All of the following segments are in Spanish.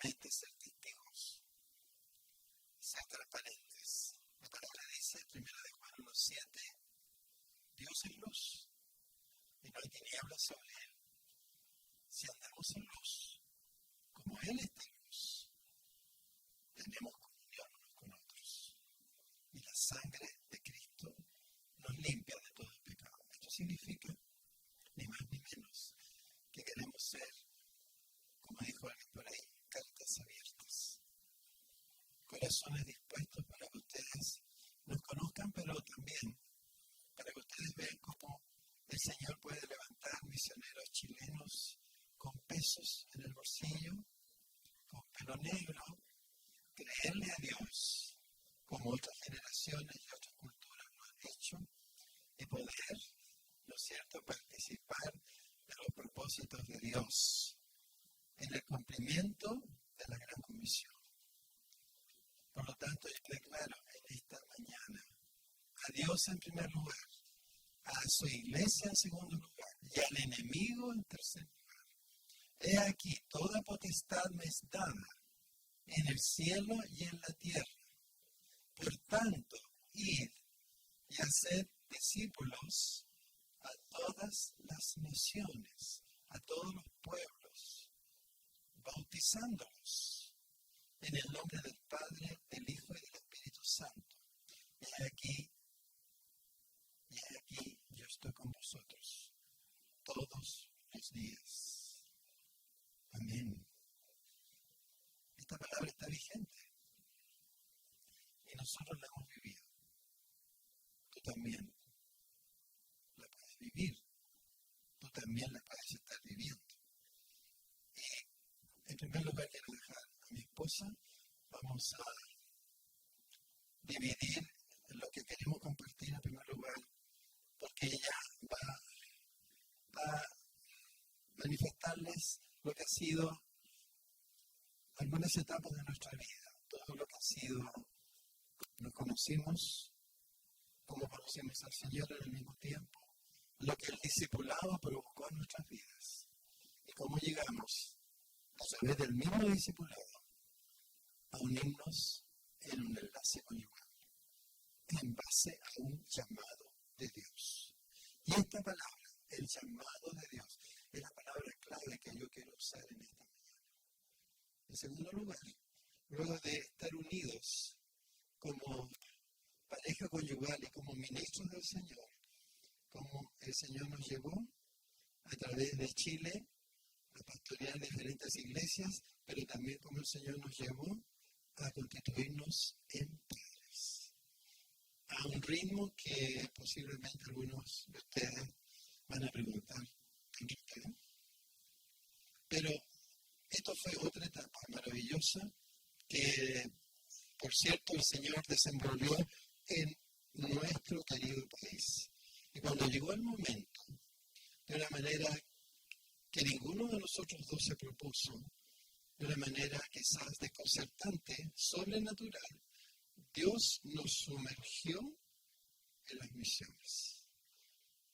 simplemente ser testigos, ser transparentes. La palabra dice en 1 Juan 1:7, Dios es luz y no hay tinieblas sobre él. Si andamos en luz, como él está en luz, tenemos comunión unos con otros. Y la sangre de Cristo nos limpia de todo pecado. Esto significa, ni más ni menos, que queremos ser, como dijo alguien por ahí, cartas abiertas. Corazones dispuestos para que ustedes nos conozcan, pero también para que ustedes vean cómo el Señor puede levantar misioneros chilenos con pesos en el bolsillo, con pelo negro, creerle a Dios, como otras generaciones y otras culturas lo han hecho, y poder, ¿no es cierto?, participar de los propósitos de Dios en el cumplimiento de la gran comisión. Por lo tanto, yo declaro en esta mañana a Dios en primer lugar, a su iglesia en segundo lugar y al enemigo en tercer lugar. He aquí, toda potestad me es dada en el cielo y en la tierra. Por tanto, id y haced discípulos a todas las naciones, a todos los pueblos, bautizándolos en el nombre del Padre, del Hijo y del Espíritu Santo. Y aquí yo estoy con vosotros todos los días. Amén. Esta palabra está vigente y nosotros la hemos vivido. Tú también la puedes vivir. Tú también la puedes estar viviendo. Y en primer lugar quiero dejar a mi esposa. Vamos a dividir lo que queremos compartir en primer lugar, porque ella va a manifestarles lo que ha sido algunas etapas de nuestra vida, todo lo que ha sido, nos conocimos, cómo conocimos al Señor en el mismo tiempo, lo que el discipulado provocó en nuestras vidas y cómo llegamos a través del mismo discipulado a unirnos en un enlace conyugal, en base a un llamado de Dios. Y esta palabra, el llamado de Dios, es la palabra clave que yo quiero usar en esta mañana. En segundo lugar, luego de estar unidos como pareja conyugal y como ministros del Señor, como el Señor nos llevó a través de Chile a pastorear diferentes iglesias, pero también como el Señor nos llevó a constituirnos en padres. A un ritmo que posiblemente algunos de ustedes van a preguntar, ¿qué? Pero esto fue otra etapa maravillosa que, por cierto, el Señor desenvolvió en nuestro querido país. Y cuando llegó el momento, de una manera que ninguno de nosotros dos se propuso, de una manera quizás desconcertante, sobrenatural, Dios nos sumergió en las misiones.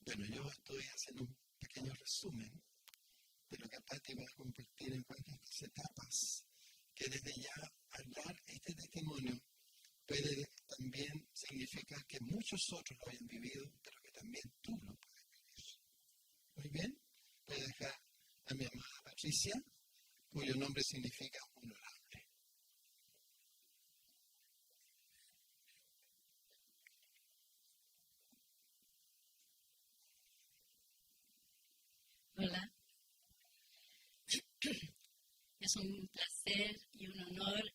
Bueno, yo estoy haciendo un pequeño resumen de lo que Pati va a compartir en cuanto a estas etapas, que desde ya al dar este testimonio puede también significar que muchos otros lo hayan vivido, pero que también tú lo puedes vivir. Muy bien, voy a dejar a mi amada Patricia, cuyo nombre significa honorable. Hola. Es un placer y un honor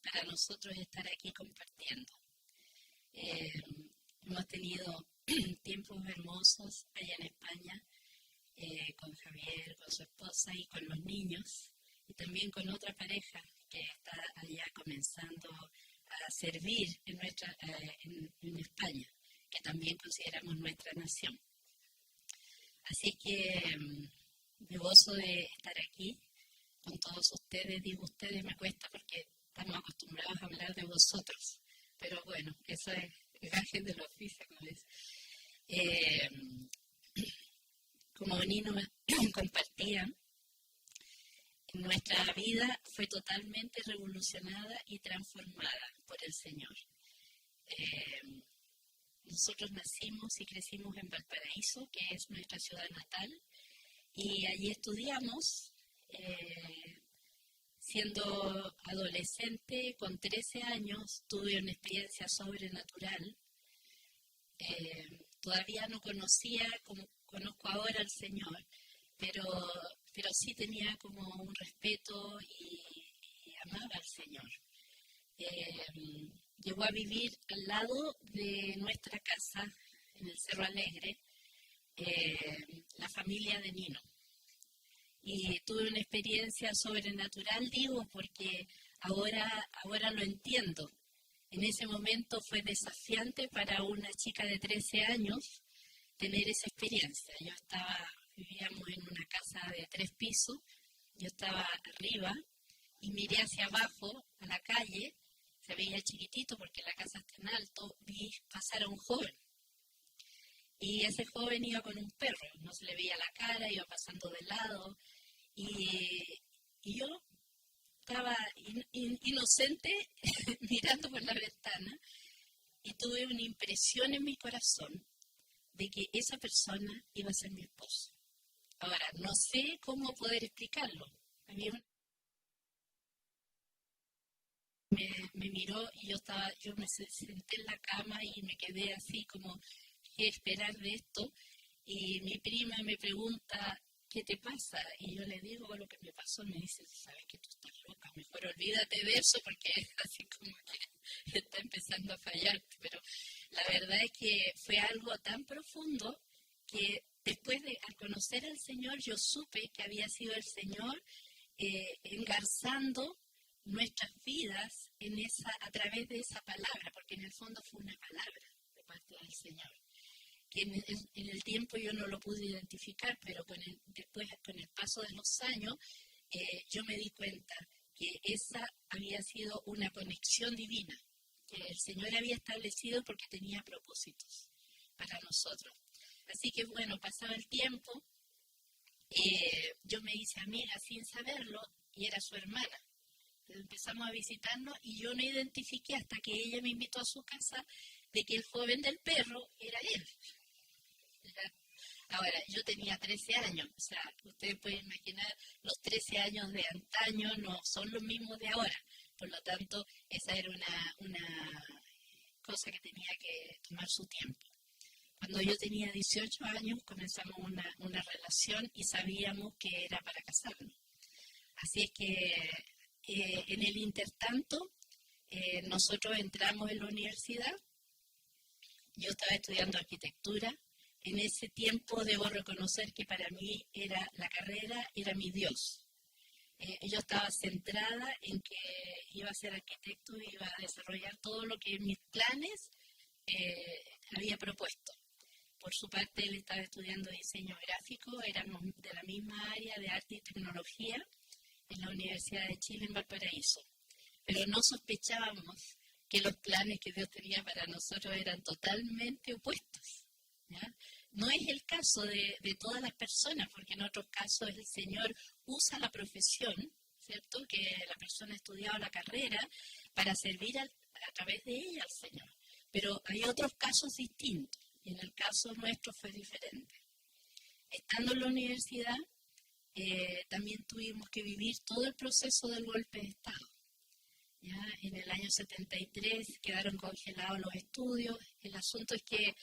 para nosotros estar aquí compartiendo. Hemos tenido tiempos hermosos allá en España con Javier, con su esposa y con los niños, y también con otra pareja que está allá comenzando a servir en España, que también consideramos nuestra nación. Así que me gozo de estar aquí con todos ustedes. Digo ustedes, me cuesta porque estamos acostumbrados a hablar de vosotros, pero bueno, eso es gajes del oficio, como les como Nino compartía, nuestra vida fue totalmente revolucionada y transformada por el Señor. Nosotros nacimos y crecimos en Valparaíso, que es nuestra ciudad natal, y allí estudiamos. Siendo adolescente, con 13 años, tuve una experiencia sobrenatural. Todavía no conocía como conozco ahora al Señor, pero sí tenía como un respeto y amaba al Señor. Llegó a vivir al lado de nuestra casa, en el Cerro Alegre, la familia de Nino. Y tuve una experiencia sobrenatural, digo, porque ahora lo entiendo. En ese momento fue desafiante para una chica de 13 años tener esa experiencia. Vivíamos en una casa de 3 pisos, yo estaba arriba y miré hacia abajo a la calle, se veía chiquitito porque la casa está en alto, vi pasar a un joven. Y ese joven iba con un perro, no se le veía la cara, iba pasando de lado. Y yo estaba inocente mirando por la ventana y tuve una impresión en mi corazón de que esa persona iba a ser mi esposo. Ahora, no sé cómo poder explicarlo. Me miró y yo me senté en la cama y me quedé así como, ¿qué esperar de esto? Y mi prima me pregunta, ¿qué te pasa? Y yo le digo lo que me pasó. Me dice, sabes que tú estás loca, mejor olvídate de eso porque es así como que está empezando a fallar. Pero la verdad es que fue algo tan profundo que después de al conocer al Señor, yo supe que había sido el Señor engarzando nuestras vidas a través de esa palabra, porque en el fondo fue una palabra de parte del Señor. Que en el tiempo yo no lo pude identificar, pero después, con el paso de los años, yo me di cuenta que esa había sido una conexión divina, que el Señor había establecido porque tenía propósitos para nosotros. Así que bueno, pasaba el tiempo, yo me hice amiga sin saberlo y era su hermana. Empezamos a visitarnos y yo no identifiqué hasta que ella me invitó a su casa de que el joven del perro era él. Ahora, yo tenía 13 años, o sea, ustedes pueden imaginar, los 13 años de antaño no son los mismos de ahora. Por lo tanto, esa era una cosa que tenía que tomar su tiempo. Cuando yo tenía 18 años, comenzamos una relación y sabíamos que era para casarnos. Así es que en el intertanto, nosotros entramos en la universidad. Yo estaba estudiando arquitectura. En ese tiempo debo reconocer que para mí la carrera era mi Dios. Yo estaba centrada en que iba a ser arquitecto y iba a desarrollar todo lo que en mis planes había propuesto. Por su parte, él estaba estudiando diseño gráfico, éramos de la misma área de arte y tecnología en la Universidad de Chile en Valparaíso. Pero no sospechábamos que los planes que Dios tenía para nosotros eran totalmente opuestos. ¿Ya? No es el caso de todas las personas, porque en otros casos el Señor usa la profesión, ¿cierto? Que la persona ha estudiado la carrera para servir a través de ella al Señor. Pero hay otros casos distintos, y en el caso nuestro fue diferente. Estando en la universidad, también tuvimos que vivir todo el proceso del golpe de Estado. ¿Ya? En el año 73 quedaron congelados los estudios. El asunto es que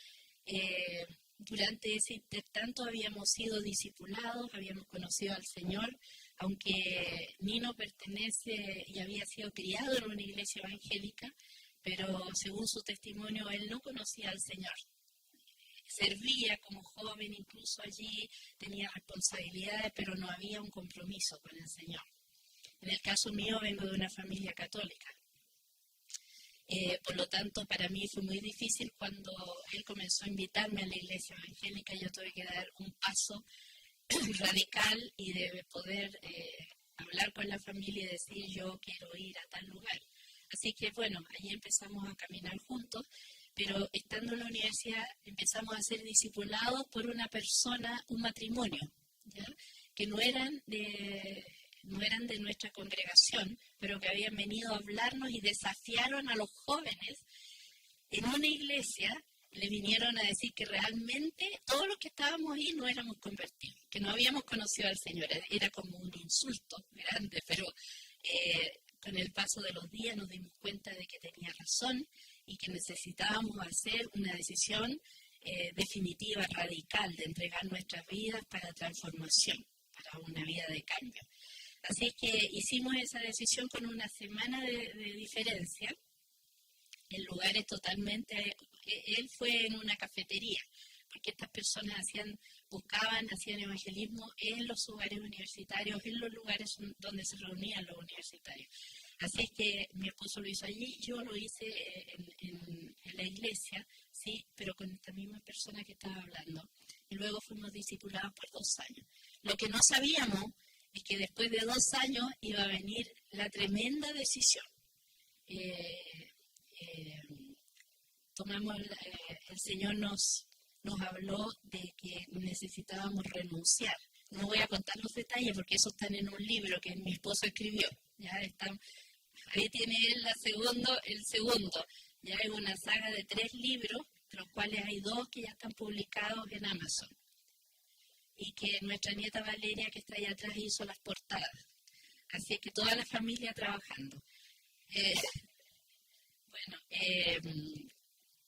durante ese intertanto habíamos sido discipulados, habíamos conocido al Señor, aunque Nino pertenece y había sido criado en una iglesia evangélica, pero según su testimonio él no conocía al Señor. Servía como joven incluso allí, tenía responsabilidades, pero no había un compromiso con el Señor. En el caso mío vengo de una familia católica. Por lo tanto, para mí fue muy difícil cuando él comenzó a invitarme a la iglesia evangélica. Yo tuve que dar un paso radical y de poder hablar con la familia y decir yo quiero ir a tal lugar. Así que bueno, allí empezamos a caminar juntos, pero estando en la universidad empezamos a ser discipulados por una persona, un matrimonio, ¿ya? Que no eran no eran de nuestra congregación, pero que habían venido a hablarnos y desafiaron a los jóvenes en una iglesia. Le vinieron a decir que realmente todos los que estábamos ahí no éramos convertidos, que no habíamos conocido al Señor. Era como un insulto grande, pero con el paso de los días nos dimos cuenta de que tenía razón y que necesitábamos hacer una decisión definitiva, radical, de entregar nuestras vidas para transformación, para una vida de cambio. Así que hicimos esa decisión con una semana de diferencia. El lugar es totalmente, él fue en una cafetería, porque estas personas hacían evangelismo en los lugares universitarios, en los lugares donde se reunían los universitarios. Así es que mi esposo lo hizo allí, yo lo hice en la iglesia, sí, pero con esta misma persona que estaba hablando. Y luego fuimos discipulados por 2 años. Lo que no sabíamos es que después de 2 años iba a venir la tremenda decisión. El Señor nos habló de que necesitábamos renunciar. No voy a contar los detalles porque esos están en un libro que mi esposo escribió. Ya están, ahí tiene él el segundo. Ya es una saga de 3 libros, de los cuales hay 2 que ya están publicados en Amazon. Y que nuestra nieta Valeria, que está allá atrás, hizo las portadas. Así que toda la familia trabajando.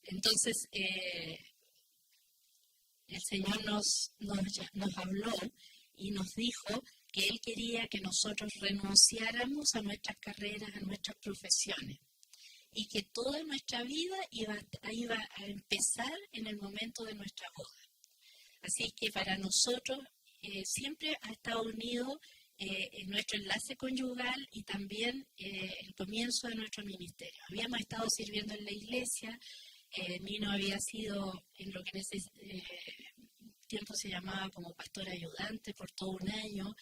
Entonces, el Señor nos habló y nos dijo que Él quería que nosotros renunciáramos a nuestras carreras, a nuestras profesiones, y que toda nuestra vida iba a empezar en el momento de nuestra boda. Así que para nosotros siempre ha estado unido nuestro enlace conyugal y también el comienzo de nuestro ministerio. Habíamos estado sirviendo en la iglesia. Nino había sido en lo que en ese tiempo se llamaba como pastor ayudante por todo un año.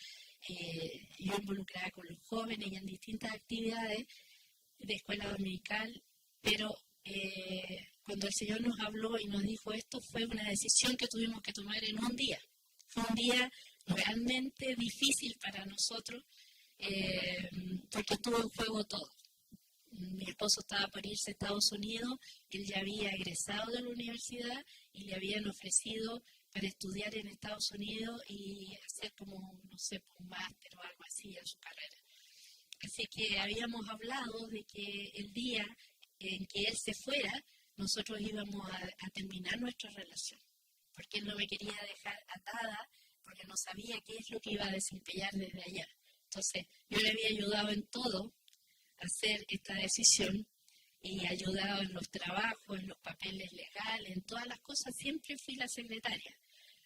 Yo involucrada con los jóvenes y en distintas actividades de escuela dominical, pero cuando el Señor nos habló y nos dijo esto, fue una decisión que tuvimos que tomar en un día. Fue un día realmente difícil para nosotros porque estuvo en juego todo. Mi esposo estaba por irse a Estados Unidos, él ya había egresado de la universidad y le habían ofrecido para estudiar en Estados Unidos y hacer como, no sé, un máster o algo así en su carrera. Así que habíamos hablado de que el día en que él se fuera, nosotros íbamos a terminar nuestra relación, porque él no me quería dejar atada, porque no sabía qué es lo que iba a desempeñar desde allá. Entonces, yo le había ayudado en todo a hacer esta decisión y ayudado en los trabajos, en los papeles legales, en todas las cosas, siempre fui la secretaria.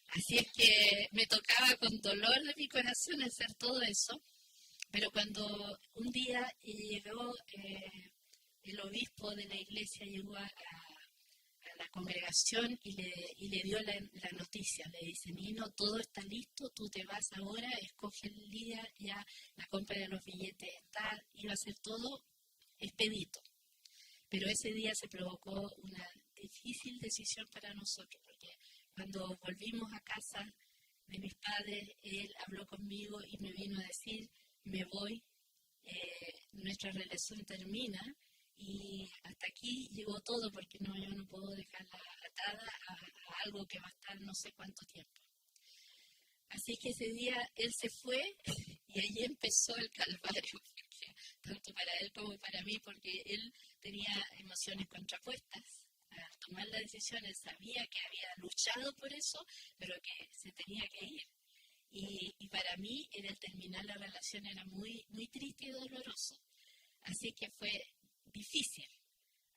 Así es que me tocaba con dolor de mi corazón hacer todo eso, pero cuando un día llegó el obispo de la iglesia, llegó a la congregación y le dio la noticia, le dice: Nino, todo está listo, tú te vas ahora, escoge el día, ya la compra de los billetes está, iba a ser todo expedito. Pero ese día se provocó una difícil decisión para nosotros, porque cuando volvimos a casa de mis padres, él habló conmigo y me vino a decir: me voy, nuestra relación termina. Y hasta aquí llegó todo, porque yo no puedo dejarla atada a algo que va a estar no sé cuánto tiempo. Así que ese día él se fue y ahí empezó el calvario, tanto para él como para mí, porque él tenía emociones contrapuestas. Al tomar la decisión, él sabía que había luchado por eso, pero que se tenía que ir. Y para mí, en el terminar la relación era muy, muy triste y doloroso. Así que fue difícil,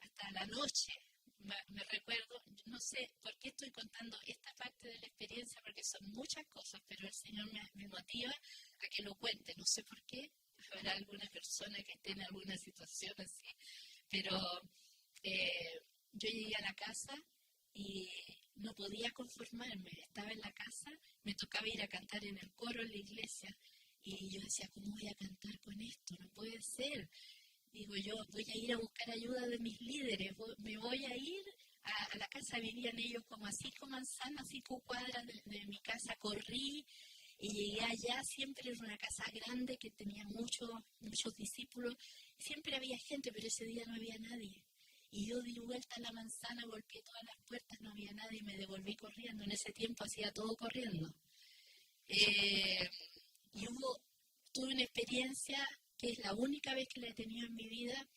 hasta la noche. Me recuerdo, no sé por qué estoy contando esta parte de la experiencia, porque son muchas cosas, pero el Señor me motiva a que lo cuente. No sé por qué, habrá alguna persona que esté en alguna situación así, pero yo llegué a la casa y no podía conformarme. Estaba en la casa, me tocaba ir a cantar en el coro en la iglesia y yo decía: ¿cómo voy a cantar con esto? No puede ser. Digo, yo voy a ir a buscar ayuda de mis líderes, me voy a ir a la casa. Vivían ellos como a 5 manzanas, 5 cuadras de mi casa. Corrí Y llegué allá, siempre era una casa grande que tenía muchos discípulos. Siempre había gente, pero ese día no había nadie. Y yo di vuelta a la manzana, golpeé todas las puertas, no había nadie y me devolví corriendo. En ese tiempo hacía todo corriendo. Y tuve una experiencia que es la única vez que la he tenido en mi vida,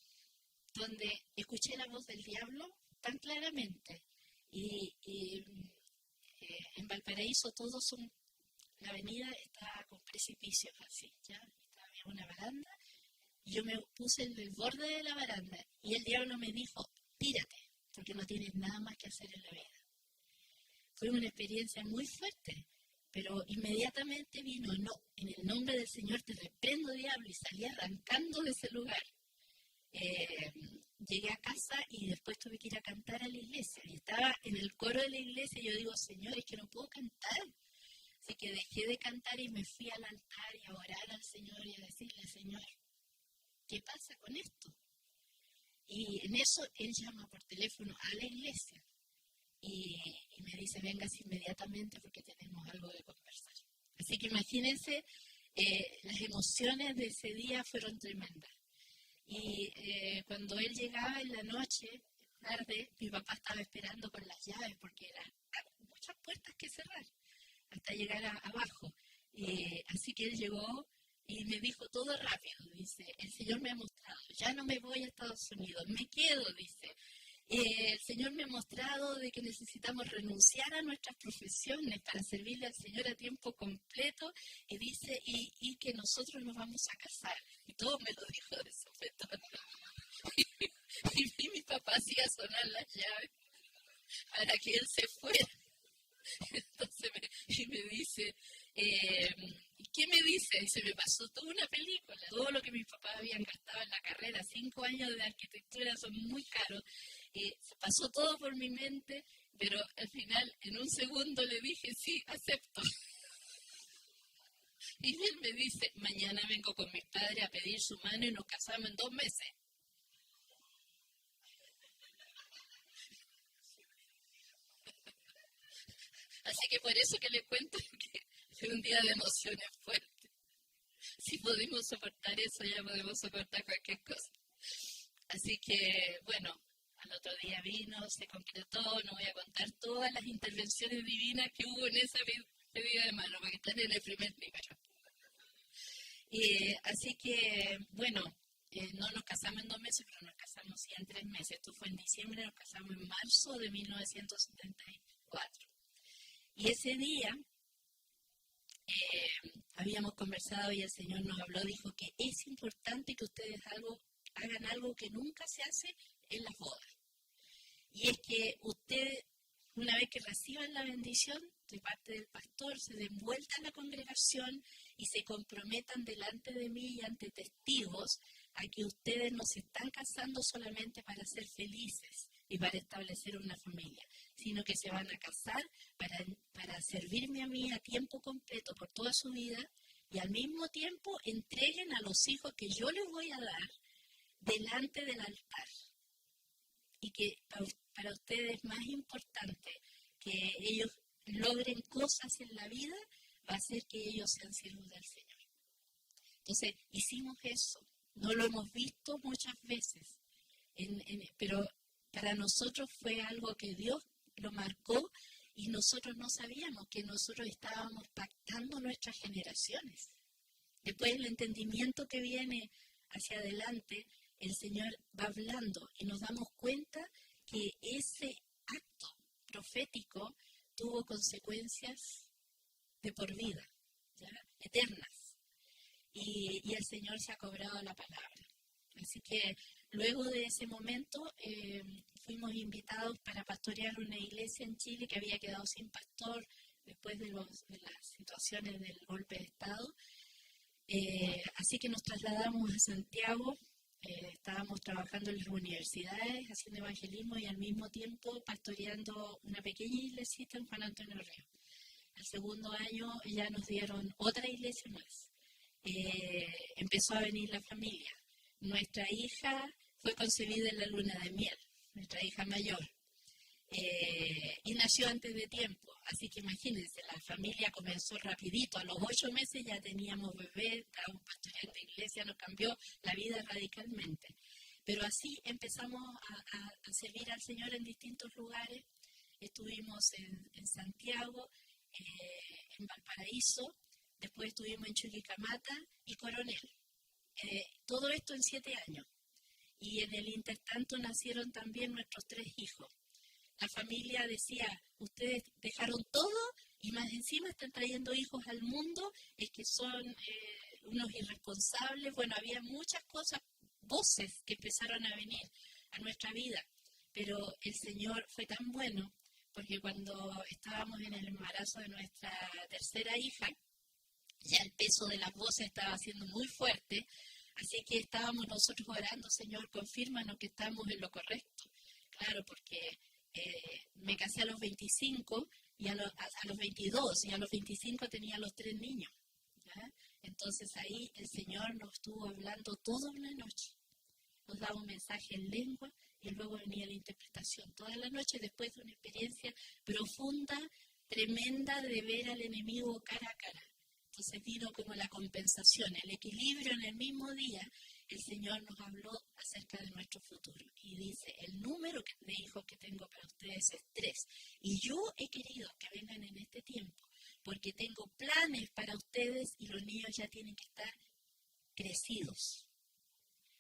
donde escuché la voz del diablo tan claramente. En Valparaíso la avenida está con precipicios así, ¿ya? Había una baranda y yo me puse en el borde de la baranda y el diablo me dijo, tírate, porque no tienes nada más que hacer en la vida. Fue una experiencia muy fuerte, pero inmediatamente vino, no, en el nombre del Señor te reprendo, diablo, y salí arrancando de ese lugar. Llegué a casa y después tuve que ir a cantar a la iglesia. Y estaba en el coro de la iglesia y yo digo, Señor, es que no puedo cantar. Así que dejé de cantar y me fui al altar y a orar al Señor y a decirle, Señor, ¿qué pasa con esto? Y en eso él llama por teléfono a la iglesia y me dice, vengas inmediatamente porque tenemos algo de conversar. Así que imagínense, las emociones de ese día fueron tremendas. Y cuando él llegaba en la noche, tarde, mi papá estaba esperando con las llaves porque eran muchas puertas que cerrar hasta llegar abajo. Así que él llegó y me dijo todo rápido, dice, el Señor me ha mostrado, ya no me voy a Estados Unidos, me quedo, dice. El Señor me ha mostrado de que necesitamos renunciar a nuestras profesiones para servirle al Señor a tiempo completo y dice, y que nosotros nos vamos a casar. Y todo me lo dijo de sopetón. Y mi papá hacía sonar las llaves para que él se fuera. Entonces me dice, ¿qué me dice? Y se me pasó toda una película. Todo lo que mis papás habían gastado en la carrera, 5 años de arquitectura son muy caros. Se pasó todo por mi mente, pero al final, en un segundo le dije, sí, acepto. Y él me dice, mañana vengo con mis padres a pedir su mano y nos casamos en 2 meses. Así que por eso que le cuento que fue un día de emociones fuertes. Si pudimos soportar eso, ya podemos soportar cualquier cosa. Así que, bueno, al otro día vino, se concretó, no voy a contar todas las intervenciones divinas que hubo en esa pedida de mano, porque están en el primer libro. Así que, bueno, no nos casamos en 2 meses, pero nos casamos ya en 3 meses. Esto fue en diciembre, nos casamos en marzo de 1974. Y ese día habíamos conversado y el Señor nos habló, dijo que es importante que ustedes hagan algo que nunca se hace en las bodas. Y es que ustedes, una vez que reciban la bendición de parte del pastor, se den vuelta a la congregación y se comprometan delante de mí y ante testigos a que ustedes no se están casando solamente para ser felices y para establecer una familia, sino que se van a casar para servirme a mí a tiempo completo por toda su vida y al mismo tiempo entreguen a los hijos que yo les voy a dar delante del altar. Y que para ustedes más importante que ellos logren cosas en la vida va a ser que ellos sean siervos del Señor. Entonces, hicimos eso. No lo hemos visto muchas veces, pero para nosotros fue algo que Dios lo marcó y nosotros no sabíamos que nosotros estábamos pactando nuestras generaciones. Después el entendimiento que viene hacia adelante, el Señor va hablando y nos damos cuenta que ese acto profético tuvo consecuencias de por vida, ¿ya? Eternas. Y el Señor se ha cobrado la palabra. Así que luego de ese momento fuimos invitados para pastorear una iglesia en Chile que había quedado sin pastor después de las situaciones del golpe de Estado. Así que nos trasladamos a Santiago. Estábamos trabajando en las universidades, haciendo evangelismo y al mismo tiempo pastoreando una pequeña iglesita en Juan Antonio Río. El segundo año ya nos dieron otra iglesia más. Empezó a venir la familia. Nuestra hija fue concebida en la luna de miel, nuestra hija mayor. y nació antes de tiempo. Así que imagínense, la familia comenzó rapidito. A los 8 meses ya teníamos bebé, estábamos pastoreando iglesia, nos cambió la vida radicalmente. Pero así empezamos a servir al Señor en distintos lugares. Estuvimos en Santiago, en Valparaíso, después estuvimos en Chuquicamata y Coronel. Todo esto en 7 años. Y en el intertanto nacieron también nuestros 3 hijos. La familia decía, ustedes dejaron todo y más encima están trayendo hijos al mundo, es que son unos irresponsables. Bueno, había muchas cosas, voces que empezaron a venir a nuestra vida, pero el Señor fue tan bueno, porque cuando estábamos en el embarazo de nuestra tercera hija, ya el peso de las voces estaba siendo muy fuerte, así que estábamos nosotros orando, Señor, confírmanos que estamos en lo correcto. Claro, porque me casé a los 25 y a los 22 y a los 25 tenía los 3 niños. ¿Ya? Entonces ahí el Señor nos estuvo hablando toda una noche. Nos daba un mensaje en lengua y luego venía la interpretación toda la noche después de una experiencia profunda, tremenda de ver al enemigo cara a cara. Entonces vino como la compensación, el equilibrio en el mismo día. El Señor nos habló acerca de nuestro futuro y dice, el número de hijos que tengo para ustedes es 3. Y yo he querido que vengan en este tiempo porque tengo planes para ustedes y los niños ya tienen que estar crecidos.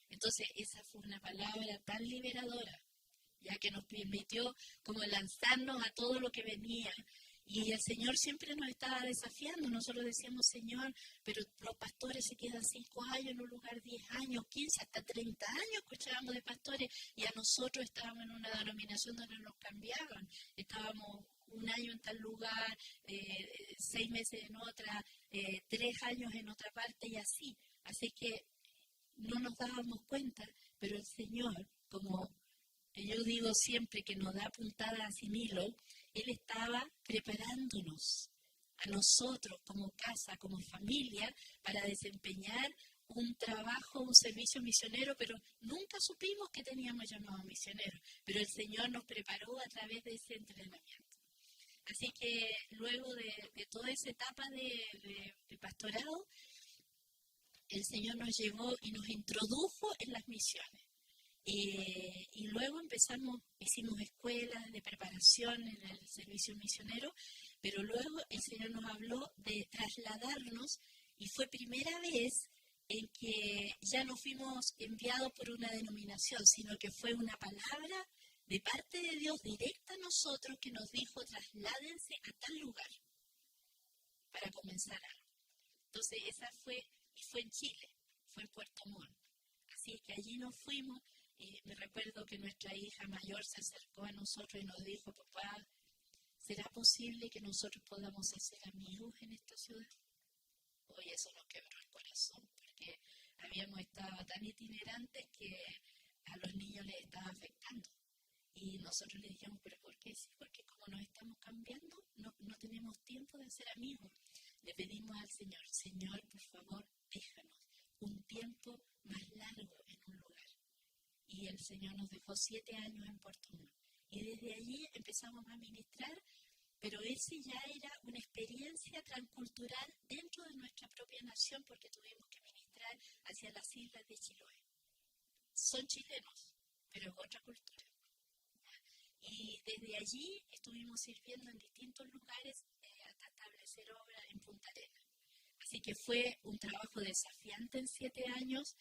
Entonces esa fue una palabra tan liberadora, ya que nos permitió como lanzarnos a todo lo que venía. Y el Señor siempre nos estaba desafiando. Nosotros decíamos, Señor, pero los pastores se quedan 5 años en un lugar, 10 años, 15, hasta 30 años escuchábamos de pastores. Y a nosotros estábamos en una denominación donde nos cambiaban. Estábamos 1 año en tal lugar, 6 meses en otra, 3 años en otra parte y así. Así que no nos dábamos cuenta, pero el Señor, como yo digo siempre que nos da puntada sin hilo, Él estaba preparándonos a nosotros como casa, como familia, para desempeñar un trabajo, un servicio misionero, pero nunca supimos que teníamos llamado misionero, pero el Señor nos preparó a través de ese entrenamiento. Así que luego de toda esa etapa de pastorado, el Señor nos llevó y nos introdujo en las misiones. Y luego hicimos escuelas de preparación en el servicio misionero, pero luego el Señor nos habló de trasladarnos y fue primera vez en que ya no fuimos enviados por una denominación, sino que fue una palabra de parte de Dios directa a nosotros que nos dijo trasládense a tal lugar para comenzar algo. Entonces esa fue en Chile, fue en Puerto Montt. Así es que allí nos fuimos. Me recuerdo que nuestra hija mayor se acercó a nosotros y nos dijo, papá, ¿será posible que nosotros podamos hacer amigos en esta ciudad? Hoy eso nos quebró el corazón, porque habíamos estado tan itinerantes que a los niños les estaba afectando. Y nosotros le dijimos, ¿pero por qué? Sí, porque como nos estamos cambiando, no tenemos tiempo de hacer amigos. Le pedimos al Señor, Señor, por favor, déjanos un tiempo más largo en un lugar. Y el Señor nos dejó 7 años en Puerto Montt. Y desde allí empezamos a ministrar, pero ese ya era una experiencia transcultural dentro de nuestra propia nación, porque tuvimos que ministrar hacia las islas de Chiloé. Son chilenos, pero es otra cultura. Y desde allí estuvimos sirviendo en distintos lugares hasta establecer obra en Punta Arenas. Así que fue un trabajo desafiante en 7 años.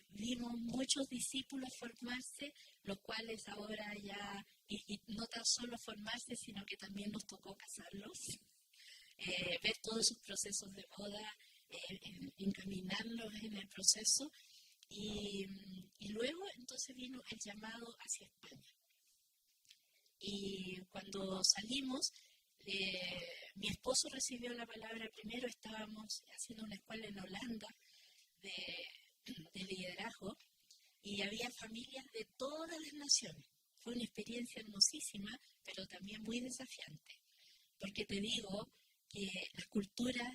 Vimos muchos discípulos formarse, los cuales ahora ya, y no tan solo formarse, sino que también nos tocó casarlos, ver todos sus procesos de boda, encaminarlos en el proceso. Y luego entonces vino el llamado hacia España. Y cuando salimos, mi esposo recibió la palabra primero. Estábamos haciendo una escuela en Holanda de liderazgo y había familias de todas las naciones. Fue una experiencia hermosísima, pero también muy desafiante, porque te digo que las culturas,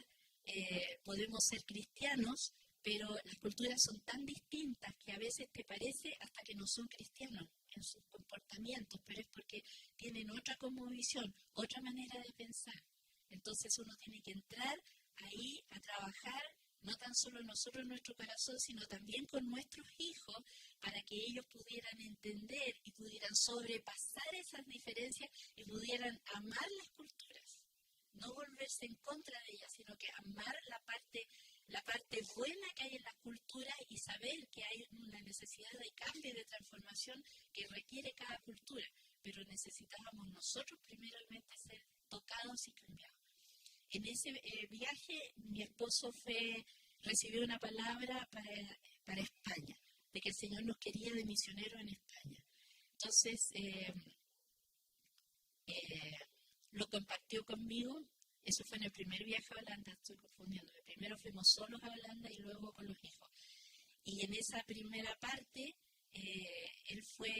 podemos ser cristianos, pero las culturas son tan distintas que a veces te parece hasta que no son cristianos en sus comportamientos, pero es porque tienen otra cosmovisión, otra manera de pensar. Entonces uno tiene que entrar ahí a trabajar, no tan solo nosotros en nuestro corazón, sino también con nuestros hijos, para que ellos pudieran entender y pudieran sobrepasar esas diferencias y pudieran amar las culturas. No volverse en contra de ellas, sino que amar la parte buena que hay en las culturas y saber que hay una necesidad de cambio y de transformación que requiere cada cultura. Pero necesitábamos nosotros primeramente ser tocados y cambiados. En ese viaje mi esposo recibió una palabra para España, de que el Señor nos quería de misioneros en España. Entonces, lo compartió conmigo. Eso fue en el primer viaje a Holanda, estoy confundiendo. Primero fuimos solos a Holanda y luego con los hijos. Y en esa primera parte, él fue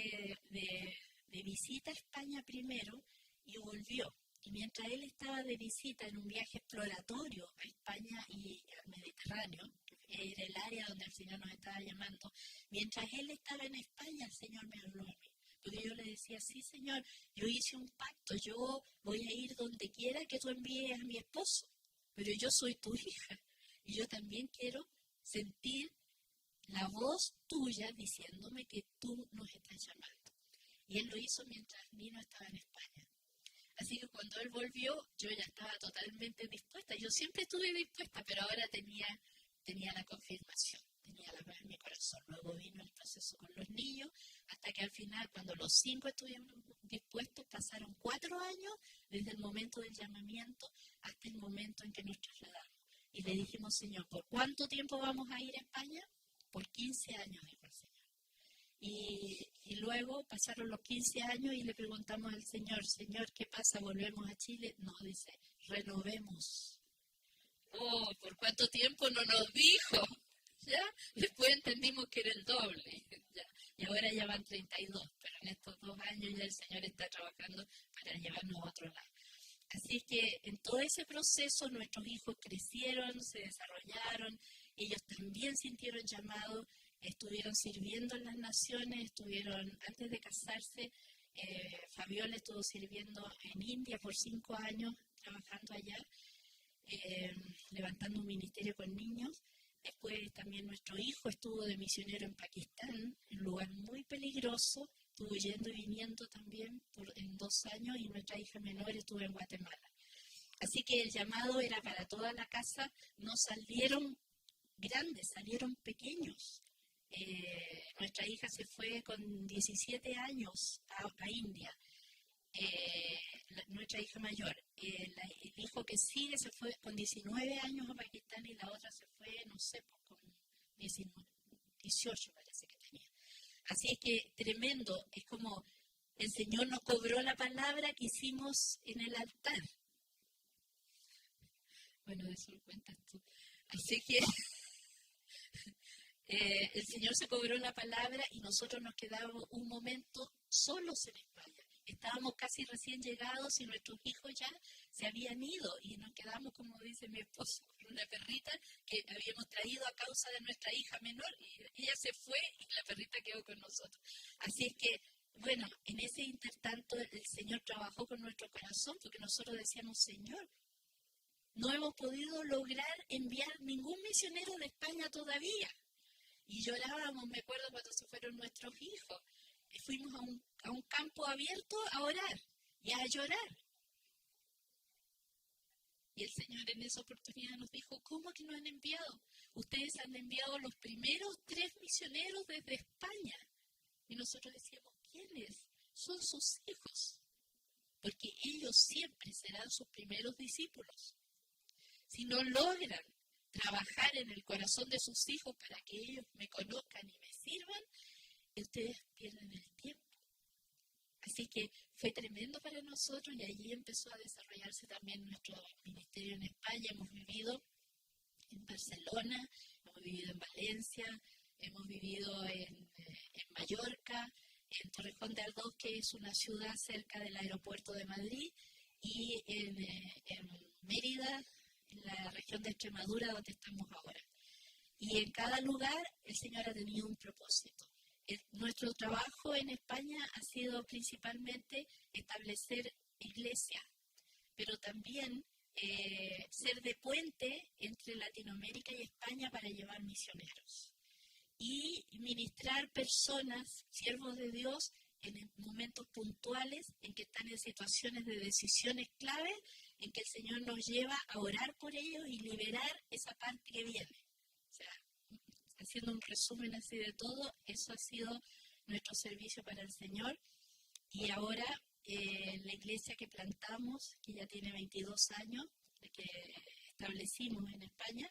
de visita a España primero y volvió. Y mientras él estaba de visita en un viaje exploratorio a España y al Mediterráneo, que era el área donde el Señor nos estaba llamando, mientras él estaba en España, el Señor me habló a mí. Porque yo le decía, sí, Señor, yo hice un pacto, yo voy a ir donde quiera que tú envíes a mi esposo, pero yo soy tu hija y yo también quiero sentir la voz tuya diciéndome que tú nos estás llamando. Y él lo hizo mientras Nino estaba en España. Así que cuando él volvió, yo ya estaba totalmente dispuesta. Yo siempre estuve dispuesta, pero ahora tenía la confirmación, tenía la paz en mi corazón. Luego vino el proceso con los niños, hasta que al final, cuando los 5 estuvieron dispuestos, pasaron 4 años desde el momento del llamamiento hasta el momento en que nos trasladamos. Y le dijimos, Señor, ¿por cuánto tiempo vamos a ir a España? Por 15 años, dijo el Señor. Y luego pasaron los 15 años y le preguntamos al Señor, Señor, ¿qué pasa? ¿Volvemos a Chile? No, dice, renovemos. Oh, ¿por cuánto tiempo no nos dijo? ¿Ya? Después entendimos que era el doble. ¿Ya? Y ahora ya van 32, pero en estos 2 años ya el Señor está trabajando para llevarnos a otro lado. Así que en todo ese proceso nuestros hijos crecieron, se desarrollaron, ellos también sintieron llamado, estuvieron sirviendo en las naciones, antes de casarse, Fabiola estuvo sirviendo en India por 5 años, trabajando allá, levantando un ministerio con niños. Después también nuestro hijo estuvo de misionero en Pakistán, en un lugar muy peligroso, estuvo yendo y viniendo también en 2 años, y nuestra hija menor estuvo en Guatemala. Así que el llamado era para toda la casa, no salieron grandes, salieron pequeños. Nuestra hija se fue con 17 años a India, nuestra hija mayor. El hijo que sigue se fue con 19 años a Pakistán y la otra se fue, no sé, pues con 18 parece que tenía. Así es que tremendo, es como el Señor nos cobró la palabra que hicimos en el altar. Bueno, de eso lo cuentas tú. Así que el Señor se cobró la palabra y nosotros nos quedamos un momento solos en España. Estábamos casi recién llegados y nuestros hijos ya se habían ido y nos quedamos, como dice mi esposo, con una perrita que habíamos traído a causa de nuestra hija menor, y ella se fue y la perrita quedó con nosotros. Así es que, bueno, en ese intertanto el Señor trabajó con nuestro corazón, porque nosotros decíamos, Señor, no hemos podido lograr enviar ningún misionero de España todavía. Y llorábamos, me acuerdo cuando se fueron nuestros hijos. Fuimos a un campo abierto a orar y a llorar. Y el Señor en esa oportunidad nos dijo, ¿cómo que nos han enviado? Ustedes han enviado los primeros 3 misioneros desde España. Y nosotros decíamos, ¿quiénes? Son sus hijos. Porque ellos siempre serán sus primeros discípulos. Si no logran trabajar en el corazón de sus hijos para que ellos me conozcan y me sirvan, ustedes pierden el tiempo. Así que fue tremendo para nosotros y allí empezó a desarrollarse también nuestro ministerio en España. Hemos vivido en Barcelona, hemos vivido en Valencia, hemos vivido en Mallorca, en Torrejón de Ardoz, que es una ciudad cerca del aeropuerto de Madrid, y en Mérida, en la región de Extremadura, donde estamos ahora. Y en cada lugar el Señor ha tenido un propósito. Nuestro trabajo en España ha sido principalmente establecer iglesias, pero también ser de puente entre Latinoamérica y España para llevar misioneros. Y ministrar personas, siervos de Dios, en momentos puntuales en que están en situaciones de decisiones clave, en que el Señor nos lleva a orar por ellos y liberar esa parte que viene. O sea, haciendo un resumen así de todo, eso ha sido nuestro servicio para el Señor. Y ahora la iglesia que plantamos, que ya tiene 22 años, que establecimos en España,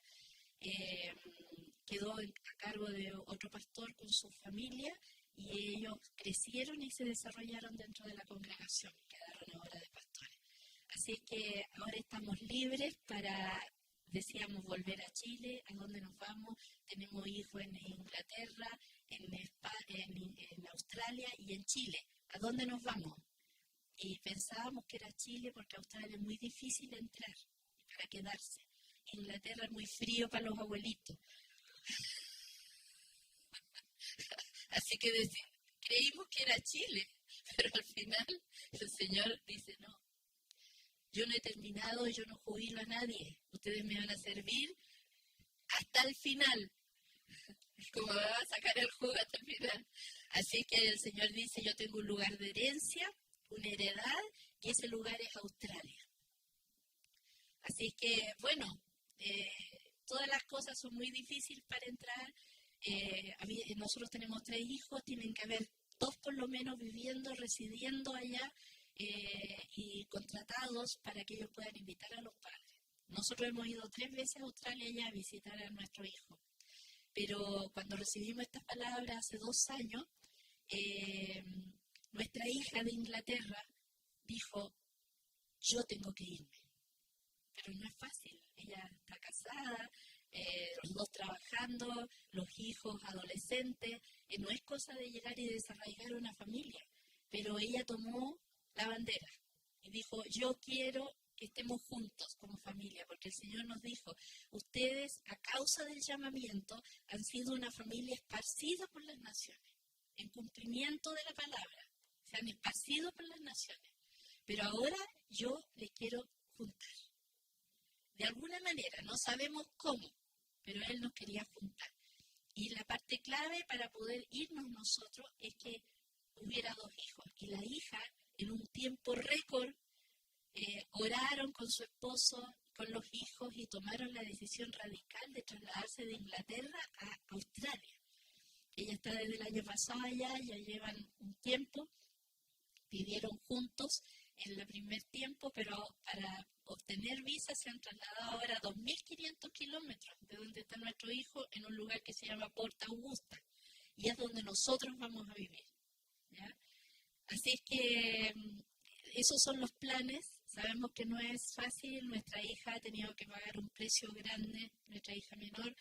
quedó a cargo de otro pastor con su familia y ellos crecieron y se desarrollaron dentro de la congregación, quedaron ahora de pastores. Así que ahora estamos libres para, decíamos, volver a Chile, a donde nos vamos. Tenemos hijos en Inglaterra, en Australia y en Chile. ¿A dónde nos vamos? Y pensábamos que era Chile porque Australia es muy difícil entrar para quedarse. Inglaterra es muy frío para los abuelitos. Así que creímos que era Chile, pero al final el Señor dice, no, yo no he terminado, yo no jubilo a nadie, ustedes me van a servir hasta el final, como me van a sacar el jugo hasta el final. Así que el Señor dice, yo tengo un lugar de herencia, una heredad, y ese lugar es Australia. Así que, bueno, todas las cosas son muy difíciles para entrar. Nosotros tenemos 3 hijos, tienen que haber 2 por lo menos viviendo, residiendo allá y contratados para que ellos puedan invitar a los padres. Nosotros hemos ido 3 veces a Australia ya a visitar a nuestro hijo. Pero cuando recibimos estas palabras hace 2 años, nuestra hija de Inglaterra dijo, yo tengo que irme. Pero no es fácil, ella está casada, los 2 trabajando, los hijos adolescentes, no es cosa de llegar y desarraigar una familia, pero ella tomó la bandera y dijo, yo quiero que estemos juntos como familia, porque el Señor nos dijo, ustedes a causa del llamamiento han sido una familia esparcida por las naciones, en cumplimiento de la palabra, se han esparcido por las naciones, pero ahora yo les quiero juntar. De alguna manera, no sabemos cómo, pero Él nos quería juntar. Y la parte clave para poder irnos nosotros es que hubiera 2 hijos. Y la hija, en un tiempo récord, oraron con su esposo, con los hijos y tomaron la decisión radical de trasladarse de Inglaterra a Australia. Ella está desde el año pasado allá, ya llevan un tiempo, vivieron juntos en el primer tiempo, pero para obtener visa se han trasladado ahora 2.500 kilómetros de donde está nuestro hijo en un lugar que se llama Port Augusta y es donde nosotros vamos a vivir, ¿ya? Así es que esos son los planes. Sabemos que no es fácil, nuestra hija ha tenido que pagar un precio grande, nuestra hija menor,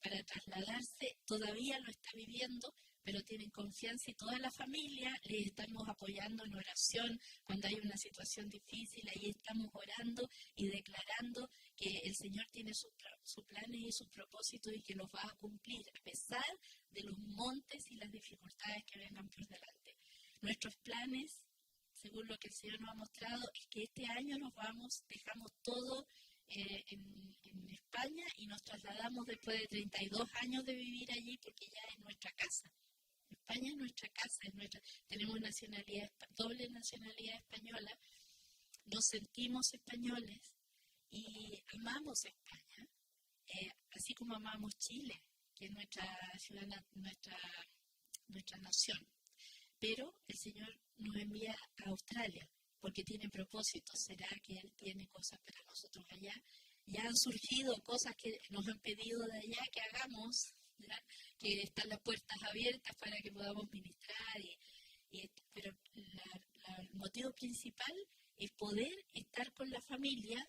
para trasladarse, todavía lo está viviendo, pero tienen confianza y toda la familia les estamos apoyando en oración cuando hay una situación difícil, ahí estamos orando y declarando que el Señor tiene sus planes y sus propósitos y que los va a cumplir a pesar de los montes y las dificultades que vengan por delante. Nuestros planes, según lo que el Señor nos ha mostrado, es que este año dejamos todo en España y nos trasladamos después de 32 años de vivir allí porque ya es nuestra casa. España es nuestra casa, tenemos doble nacionalidad española, nos sentimos españoles y amamos España, así como amamos Chile, que es nuestra ciudad, nuestra nación. Pero el Señor nos envía a Australia porque tiene propósitos. ¿Será que Él tiene cosas para nosotros allá? Ya han surgido cosas que nos han pedido de allá que hagamos, ¿ya? Que están las puertas abiertas para que podamos ministrar. Pero el motivo principal es poder estar con la familia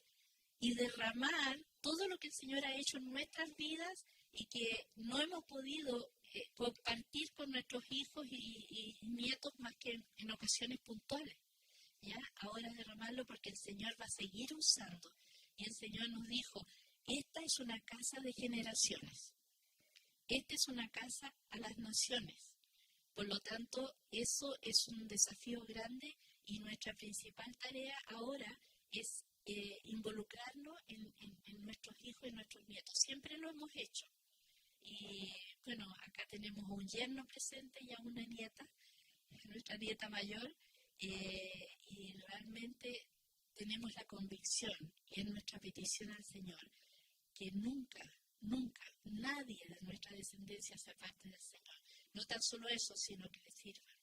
y derramar todo lo que el Señor ha hecho en nuestras vidas y que no hemos podido compartir con nuestros hijos y nietos más que en ocasiones puntuales. ¿Ya? Ahora derramarlo porque el Señor va a seguir usando. Y el Señor nos dijo, esta es una casa de generaciones. esta es una casa a las naciones. Por lo tanto, eso es un desafío grande y nuestra principal tarea ahora es involucrarnos en nuestros hijos y nuestros nietos. Siempre lo hemos hecho. Y bueno, acá tenemos un yerno presente y a una nieta, nuestra nieta mayor, y realmente tenemos la convicción y es nuestra petición al Señor que nunca, nunca, nadie de nuestra descendencia se aparte del Señor. No tan solo eso, sino que le sirvan.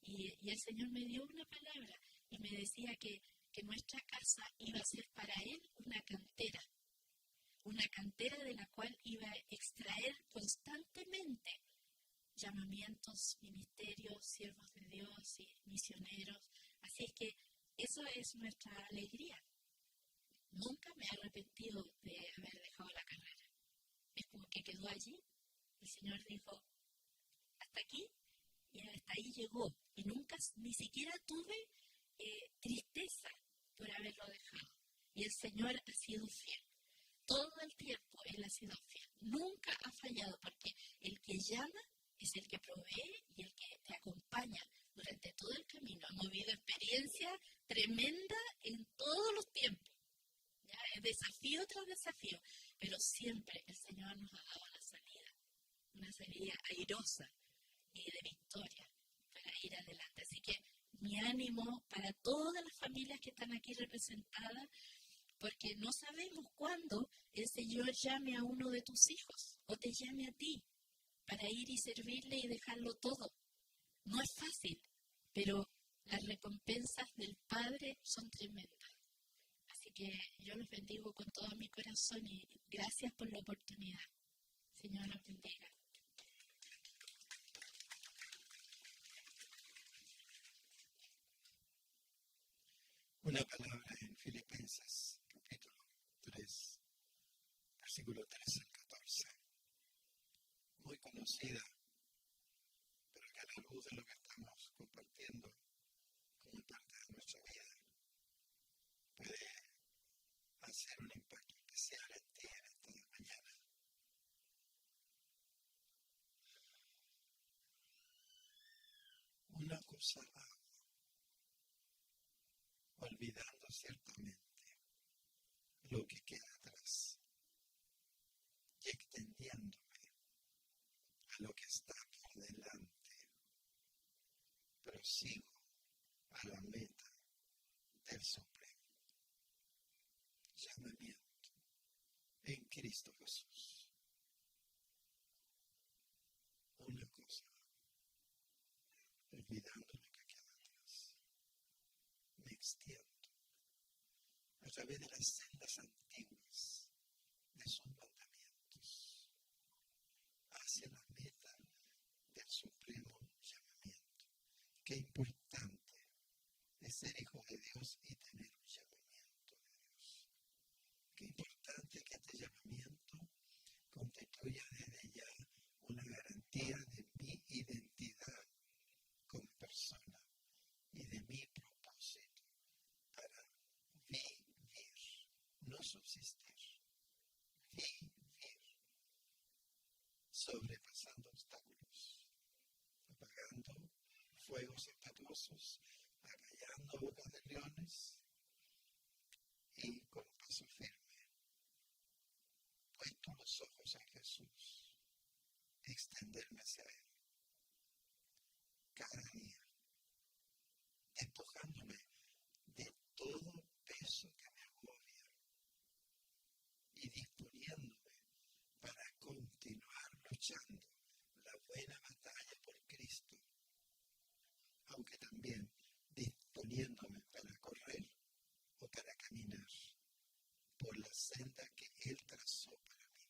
Y el Señor me dio una palabra y me decía que nuestra casa iba a ser para Él una cantera de la cual iba a extraer constantemente llamamientos, ministerios, siervos de Dios y misioneros. Así es que eso es nuestra alegría. Nunca me he arrepentido de haber dejado la carrera. Es como que quedó allí. El Señor dijo, hasta aquí, y hasta ahí llegó. Y nunca, ni siquiera tuve tristeza por haberlo dejado. Y el Señor ha sido fiel. Todo el tiempo Él ha sido fiel. Nunca ha fallado, porque el que llama es el que provee y el que te acompaña durante todo el camino. Ha movido experiencia tremenda en todos los tiempos. ¿Ya? Es desafío tras desafío. Pero siempre el Señor nos ha dado la salida. Una salida airosa y de victoria para ir adelante. Así que mi ánimo para todas las familias que están aquí representadas, porque no sabemos cuándo el Señor llame a uno de tus hijos o te llame a ti para ir y servirle y dejarlo todo. No es fácil, pero las recompensas del Padre son tremendas. Así que yo los bendigo con todo mi corazón y gracias por la oportunidad. Señor los bendiga. Una palabra en Filipenses, capítulo 3, versículo 13 al 14. Muy conocida, pero que a la luz de lo que estamos compartiendo como parte de nuestra vida, puede hacer un impacto especial en ti en esta mañana. Una cosa hago, olvidando ciertamente lo que queda atrás y extendiéndome a lo que está por delante, prosigo a la meta del supremo llamamiento en Cristo Jesús. Una cosa, olvidando lo que queda atrás, me extiendo a través de las sendas antiguas de sus mandamientos hacia la meta del supremo llamamiento. Qué importante es ser hijo de Dios y tener un llamamiento de Dios. Qué importante que este llamamiento constituya desde ya una garantía de mi identidad como persona y de mi propósito para vivir, no subsistir, vivir, sobrepasando obstáculos, apagando fuegos impetuosos, acallando bocas de leones y con paso firme, puesto los ojos en Jesús, extenderme hacia Él cada día, despojándome de todo peso que me agobia y disponiéndome para continuar luchando la buena batalla por Cristo, aunque también disponiéndome para correr o para caminar por la senda que Él trazó para mí.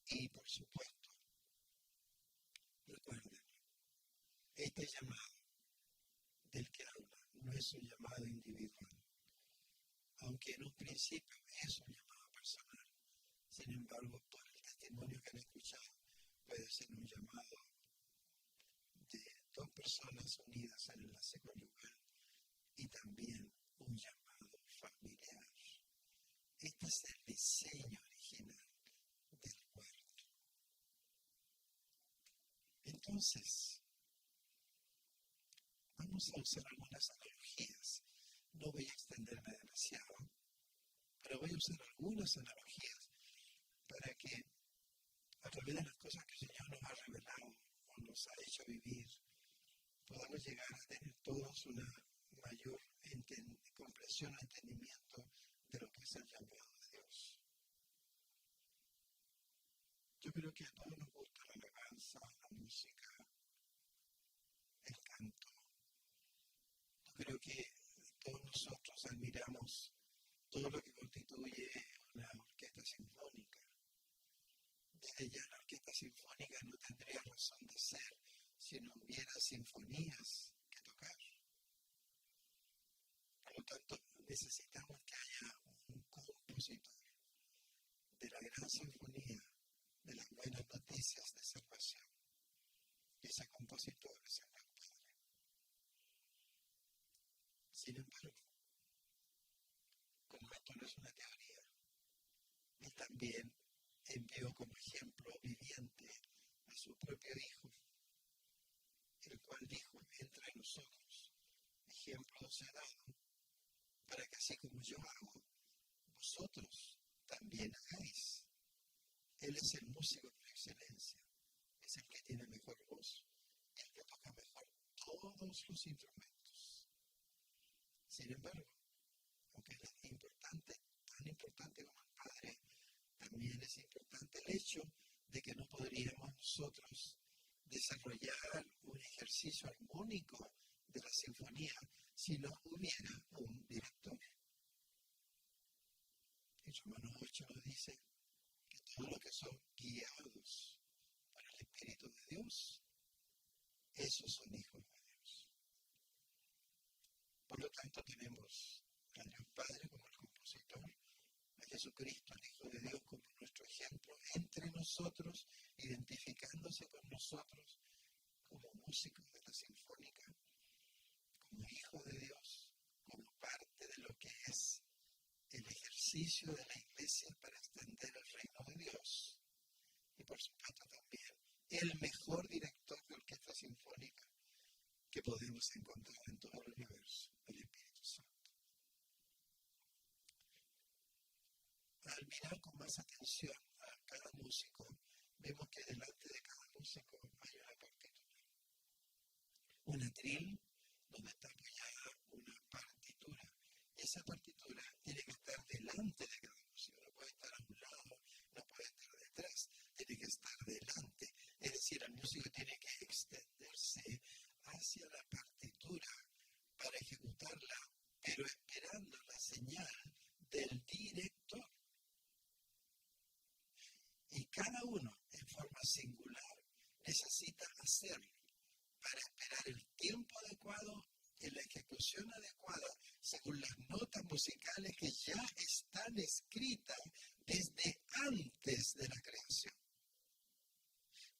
Y por supuesto, recuerden, este llamado del que habla no es un llamado individual, aunque en un principio es un llamado personal. Sin embargo, por el testimonio que han escuchado, puede ser un llamado de dos personas unidas en enlace conyugal y también un llamado familiar. Este es el diseño original del Entonces, vamos a usar algunas analogías. No voy a extenderme demasiado, pero voy a usar algunas analogías para que a través de las cosas que el Señor nos ha revelado o nos ha hecho vivir, podamos llegar a tener todos una mayor comprensión, entendimiento de lo que es el llamado de Dios. Yo creo que a todos nos gusta la alabanza, la música, el canto. Yo creo que todos nosotros admiramos todo lo que constituye una orquesta sinfónica. Desde ya la orquesta sinfónica no tendría razón de ser si no hubiera sinfonías que tocar. Por lo tanto, necesitamos que haya un compositor de la gran sinfonía de las buenas noticias de salvación. Y ese compositor es el Gran Padre. Sin embargo, como esto no es una teoría, él también envió como ejemplo viviente a su propio Hijo, el cual dijo: entre nosotros, ejemplo os he dado, para que así como yo hago, vosotros también hagáis. Él es el músico por excelencia, es el que tiene mejor voz, el que toca mejor todos los instrumentos. Sin embargo, aunque es importante, tan importante como el Padre, también es importante el hecho de que no podríamos nosotros desarrollar un ejercicio armónico de la sinfonía si no hubiera un director. En Romanos 8 nos dice que todos los que son guiados por el Espíritu de Dios, esos son hijos de Dios. Por lo tanto, tenemos al Dios Padre como el compositor, a Jesucristo, el Hijo de Dios, como nuestro ejemplo entre nosotros, identificándose con nosotros como músicos de la sinfónica, como hijos de Dios, como parte de lo que es el ejercicio de la Iglesia para extender el reino de Dios. Y por supuesto también el mejor director de orquesta sinfónica que podemos encontrar en todo el universo, el Espíritu Santo. Al mirar con más atención a cada músico, vemos que delante de cada músico hay una partitura. Un atril donde está apoyada una partitura. Y esa partitura tiene que estar delante de cada músico. No puede estar a un lado, no puede estar detrás, tiene que estar delante. Es decir, el músico tiene que extenderse hacia la partitura para ejecutarla, pero esperando la señal del director. Y cada uno, en forma singular, necesita hacerlo para esperar el tiempo adecuado en la ejecución adecuada, según las notas musicales que ya están escritas desde antes de la creación.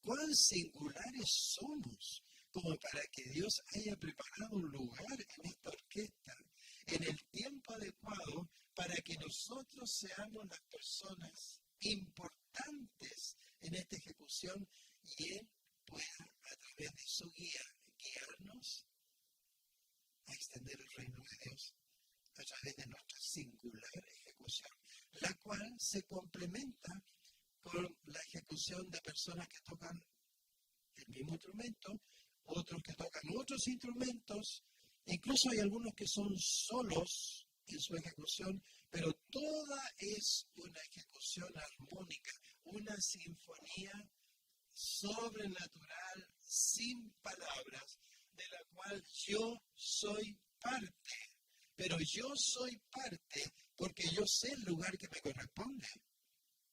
¿Cuán singulares somos como para que Dios haya preparado un lugar en esta orquesta, en el tiempo adecuado, para que nosotros seamos las personas importantes en esta ejecución y Él pueda, a través de su guía, guiarnos a extender el reino de Dios a través de nuestra singular ejecución, la cual se complementa con la ejecución de personas que tocan el mismo instrumento, otros que tocan otros instrumentos, incluso hay algunos que son solos en su ejecución, pero toda es una ejecución armónica, una sinfonía sobrenatural, sin palabras, de la cual yo soy parte. Pero yo soy parte porque yo sé el lugar que me corresponde.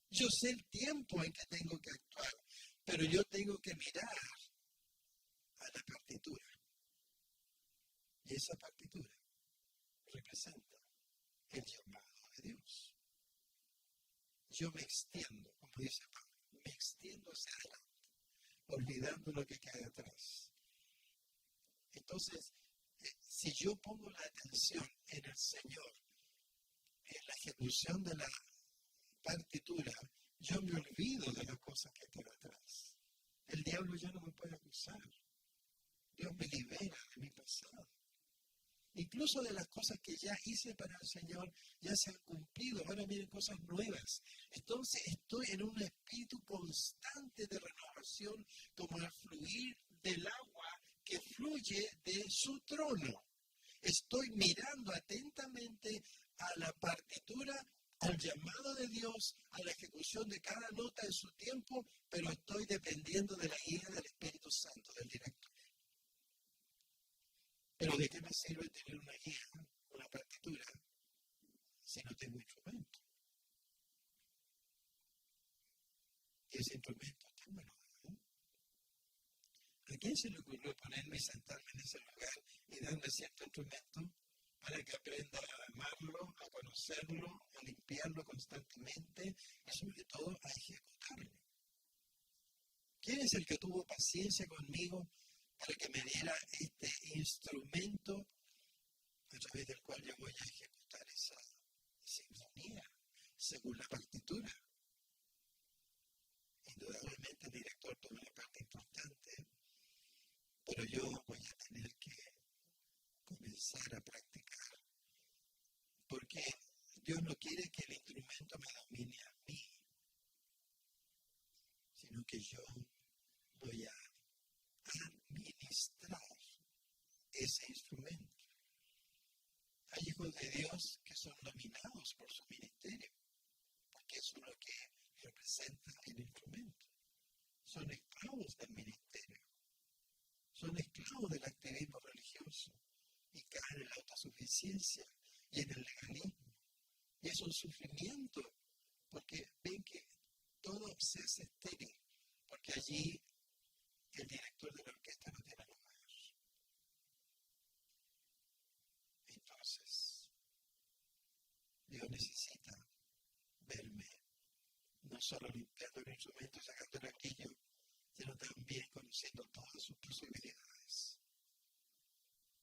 Yo sé el tiempo en que tengo que actuar, pero yo tengo que mirar a la partitura. Y esa partitura representa el llamado de Dios. Yo me extiendo, como dice Pablo, me extiendo hacia adelante, olvidando lo que queda atrás. Entonces, si yo pongo la atención en el Señor, en la ejecución de la partitura, yo me olvido de las cosas que quedan atrás. El diablo ya no me puede acusar. Dios me libera de mi pasado. Incluso de las cosas que ya hice para el Señor, ya se han cumplido. Ahora vienen cosas nuevas. Entonces estoy en un espíritu constante de renovación, como el fluir del agua que fluye de su trono. Estoy mirando atentamente a la partitura, al llamado de Dios, a la ejecución de cada nota en su tiempo, pero estoy dependiendo de la guía del Espíritu Santo, del director. Pero ¿de qué me sirve tener una guía, una partitura, si no tengo instrumento? Y ese instrumento está bueno. ¿A quién se le ocurrió ponerme y sentarme en ese lugar y darme cierto instrumento para que aprenda a amarlo, a conocerlo, a limpiarlo constantemente y sobre todo a ejecutarlo? ¿Quién es el que tuvo paciencia conmigo para que me diera este instrumento a través del cual yo voy a ejecutar esa sinfonía según la partitura? Indudablemente el director toma una parte importante, pero yo voy a tener que comenzar a practicar, porque Dios no quiere que el instrumento me domine a mí, sino que yo voy a administrar ese instrumento. Hay hijos de Dios que son dominados por su ministerio, porque eso es lo que representa el instrumento. Son esclavos del ministerio, son esclavos del activismo religioso y caen en la autosuficiencia y en el legalismo. Y es un sufrimiento, porque ven que todo se hace estéril, porque allí el director de la orquesta no tiene lugar. Entonces, Dios necesita verme, no solo limpiando el instrumento, sacando el anillo, sino también conociendo todas sus posibilidades.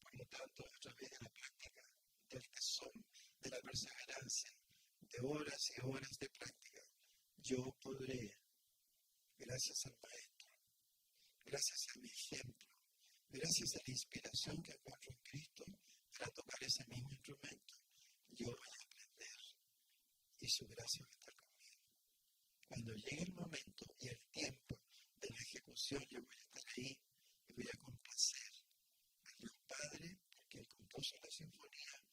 Por lo tanto, a través de la práctica, del tesón, de la perseverancia, de horas y horas de práctica, yo podré, gracias al Maestro, gracias a mi ejemplo, gracias a la inspiración que encuentro en Cristo para tocar ese mismo instrumento, yo voy a aprender y su gracia va a estar conmigo. Cuando llegue el momento y el tiempo de la ejecución, yo voy a estar ahí y voy a complacer a Dios Padre, porque Él compuso la sinfonía.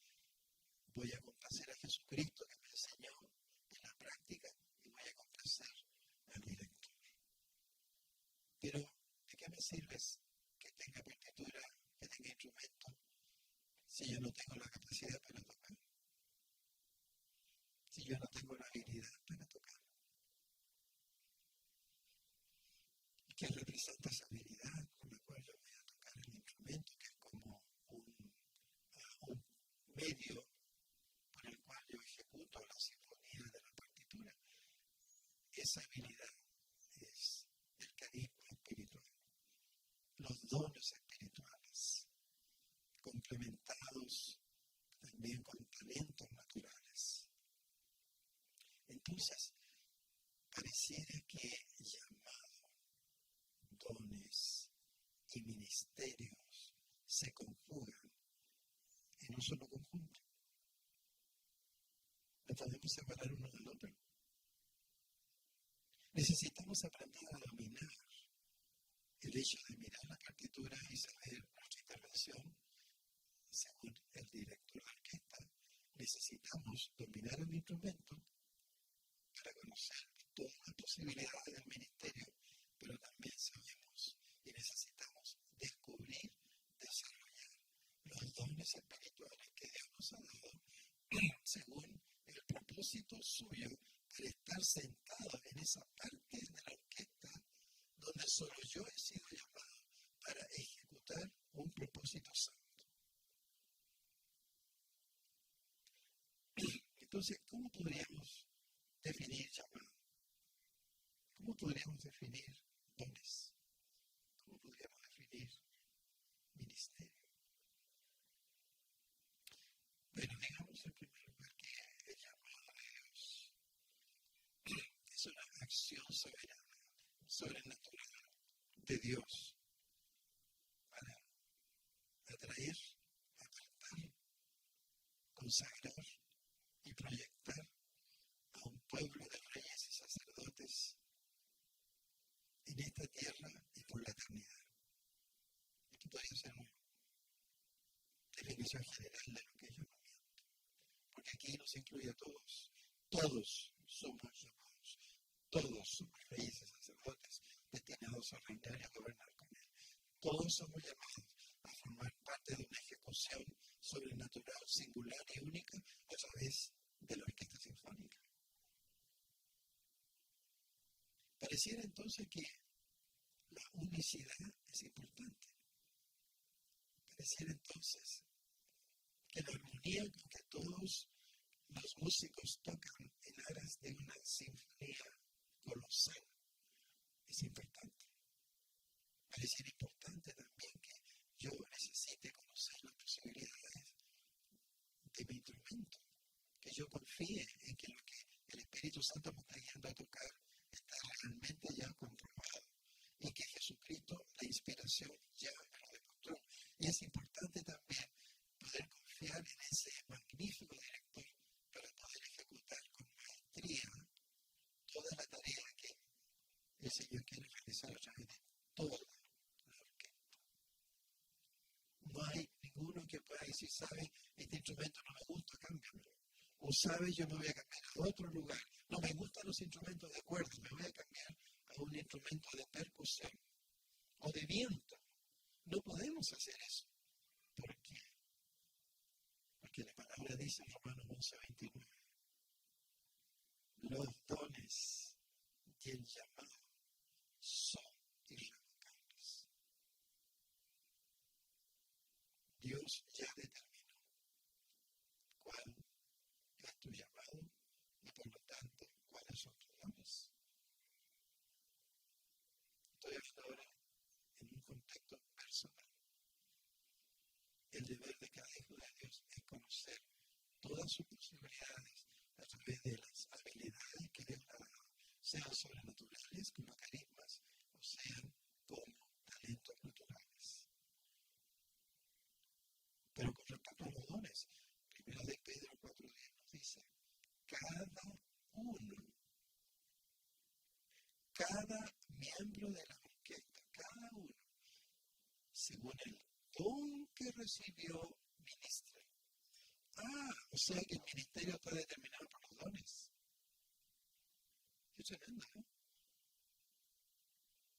Voy a complacer a Jesucristo que me enseñó en la práctica y voy a complacer al director. Pero, ¿de qué me sirve que tenga partitura, que tenga instrumento, si yo no tengo la capacidad para tocar? Si yo no tengo la habilidad para tocar. ¿Y qué representa esa habilidad con la cual yo voy a tocar el instrumento, que es como un medio por el cual yo ejecuto la sinfonía de la partitura? Esa habilidad es el carisma espiritual, los dones espirituales, complementados también con talentos naturales. Entonces, pareciera que llamado, dones y ministerios se conjugan en un solo conjunto. No podemos separar uno del otro. Necesitamos aprender a dominar el hecho de mirar la partitura y saber nuestra intervención según el director de la orquesta. Necesitamos dominar el instrumento para conocer todas las posibilidades del ministerio, pero también sabemos y necesitamos descubrir, desarrollar los dones espirituales que Dios nos ha dado según el propósito suyo para estar sentado en esa parte de la orquesta donde solo yo he sido llamado para ejecutar un propósito santo. Entonces, ¿cómo podríamos definir llamado? ¿Cómo podríamos definir dones? ¿Cómo podríamos definir ministerio? Bueno, digamos en primer lugar que el llamado de Dios es una acción soberana, sobrenatural, de Dios para atraer, apartar, consagrar y proyectar a un pueblo de reyes y sacerdotes en esta tierra y por la eternidad. Esto podría ser una definición general de lo que es llamamiento, porque aquí nos incluye a todos. Todos somos llamados, todos somos reyes y sacerdotes destinados a reinar y a gobernar con Él. Todos somos llamados a formar parte de una ejecución sobrenatural, singular y única a través de la orquesta sinfónica. Pareciera entonces que la unicidad es importante. Pareciera entonces que la armonía con que todos los músicos tocan en aras de una sinfonía colosal es importante. Pareciera importante también que yo necesite conocer las posibilidades de mi instrumento, que yo confíe en que lo que el Espíritu Santo me está guiando a tocar está realmente ya comprobado y que Jesucristo, la inspiración, ya me lo demostró. Y es importante también poder confiar en ese magnífico director para poder ejecutar con maestría toda la tarea que el Señor quiere realizar a través de toda la orquesta. No hay ninguno que pueda decir, sabe, este instrumento no me gusta, cámbiamelo. O sabe, yo me voy a cambiar a otro lugar. No me gustan los instrumentos de cuerda, me voy a cambiar a un instrumento de percusión o de viento. No podemos hacer eso. ¿Por qué? Porque la palabra dice en Romanos 11:29, los dones y el llamado son irrevocables. Dios ya determinó cuál es tu llamado y por lo tanto cuáles son tus dones. Estoy hablando ahora en un contexto personal. El deber de cada hijo de Dios es conocer todas sus posibilidades a través de las habilidades que Dios ha dado, sean sobrenaturales como carismas o sean como talentos naturales. Pero con respecto a los dones, 1 de Pedro 4:10 nos dice, cada miembro de la orquesta, cada uno, según el don que recibió, ministre. O sea que el ministerio está determinado por los dones. Qué tremendo, ¿no?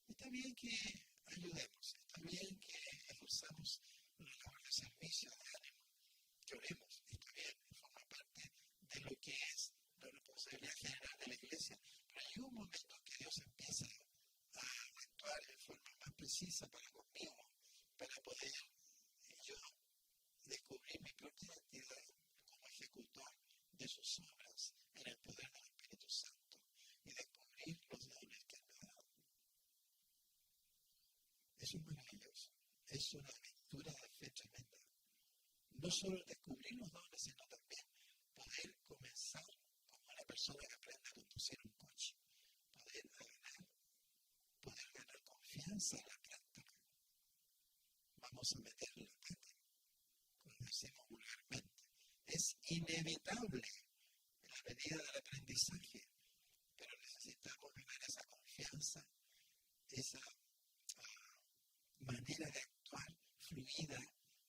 Está bien que ayudemos, está bien que ejerzamos una labor de servicio, de ánimo, que oremos, está bien, forma parte de lo que es la responsabilidad general de la iglesia. Pero llega un momento en que Dios empieza a actuar en forma más precisa para conmigo, para poder yo descubrir mi propia identidad como ejecutor de sus obras en el poder del Espíritu Santo y descubrir los dones que Él me ha dado. Eso es maravilloso. Es una aventura de fe tremenda. No solo el descubrir los dones, sino también poder comenzar como una persona que aprende a conducir un coche. Poder ganar confianza en la práctica. Vamos a meterle la pata, como decimos vulgarmente. Es inevitable en la medida del aprendizaje, pero necesitamos ganar esa confianza, esa manera de actuar fluida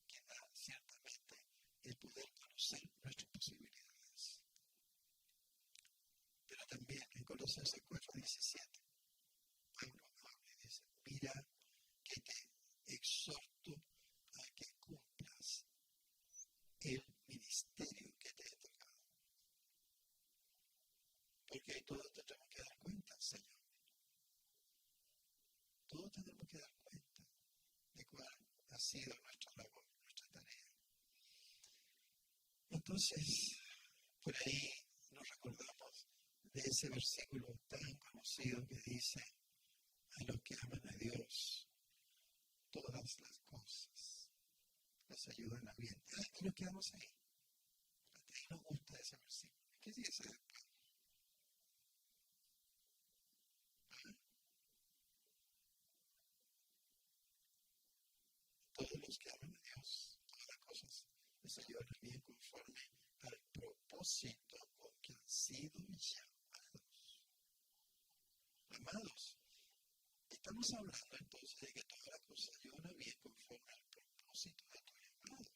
que da ciertamente el poder conocer nuestras posibilidades. Pero también en Colosenses 4:17, Pablo habla y dice, mira que te exhorto a que cumplas el ministerio que te he entregado. Porque ahí todos tenemos que dar cuenta, Señor. Todos tenemos que dar cuenta de cuál ha sido nuestra labor, nuestra tarea. Entonces, por ahí nos recordamos de ese versículo tan conocido que dice, a los que aman a Dios, todas las cosas les ayudan a bien. Y nos quedamos ahí. Hasta ahí nos gusta ese versículo. ¿Qué dice después? para el bien conforme al propósito con que han sido llamados. Amados, estamos hablando entonces de que todas las cosas llevan a bien conforme al propósito de tu llamado.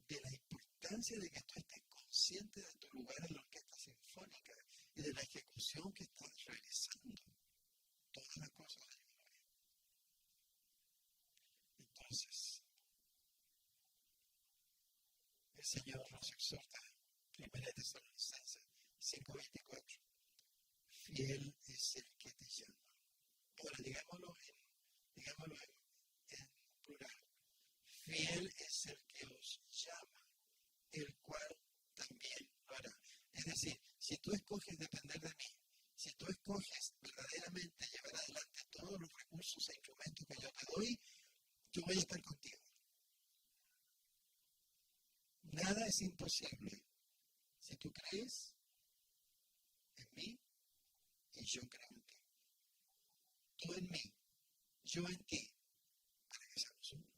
De la importancia de que tú estés consciente de tu lugar en la orquesta sinfónica y de la ejecución que estás realizando. Todas las cosas ayudan a bien. Entonces, el Señor nos exhorta, 1 Tesalonicenses 5:24, fiel es el que te llama. Ahora, digámoslo en plural. Fiel es el que os llama, el cual también lo hará. Es decir, si tú escoges depender de mí, si tú escoges verdaderamente llevar adelante todos los recursos e instrumentos que yo te doy, yo voy a estar contigo. Nada es imposible si tú crees en mí y yo creo en ti. Tú en mí, yo en ti, para que seamos uno.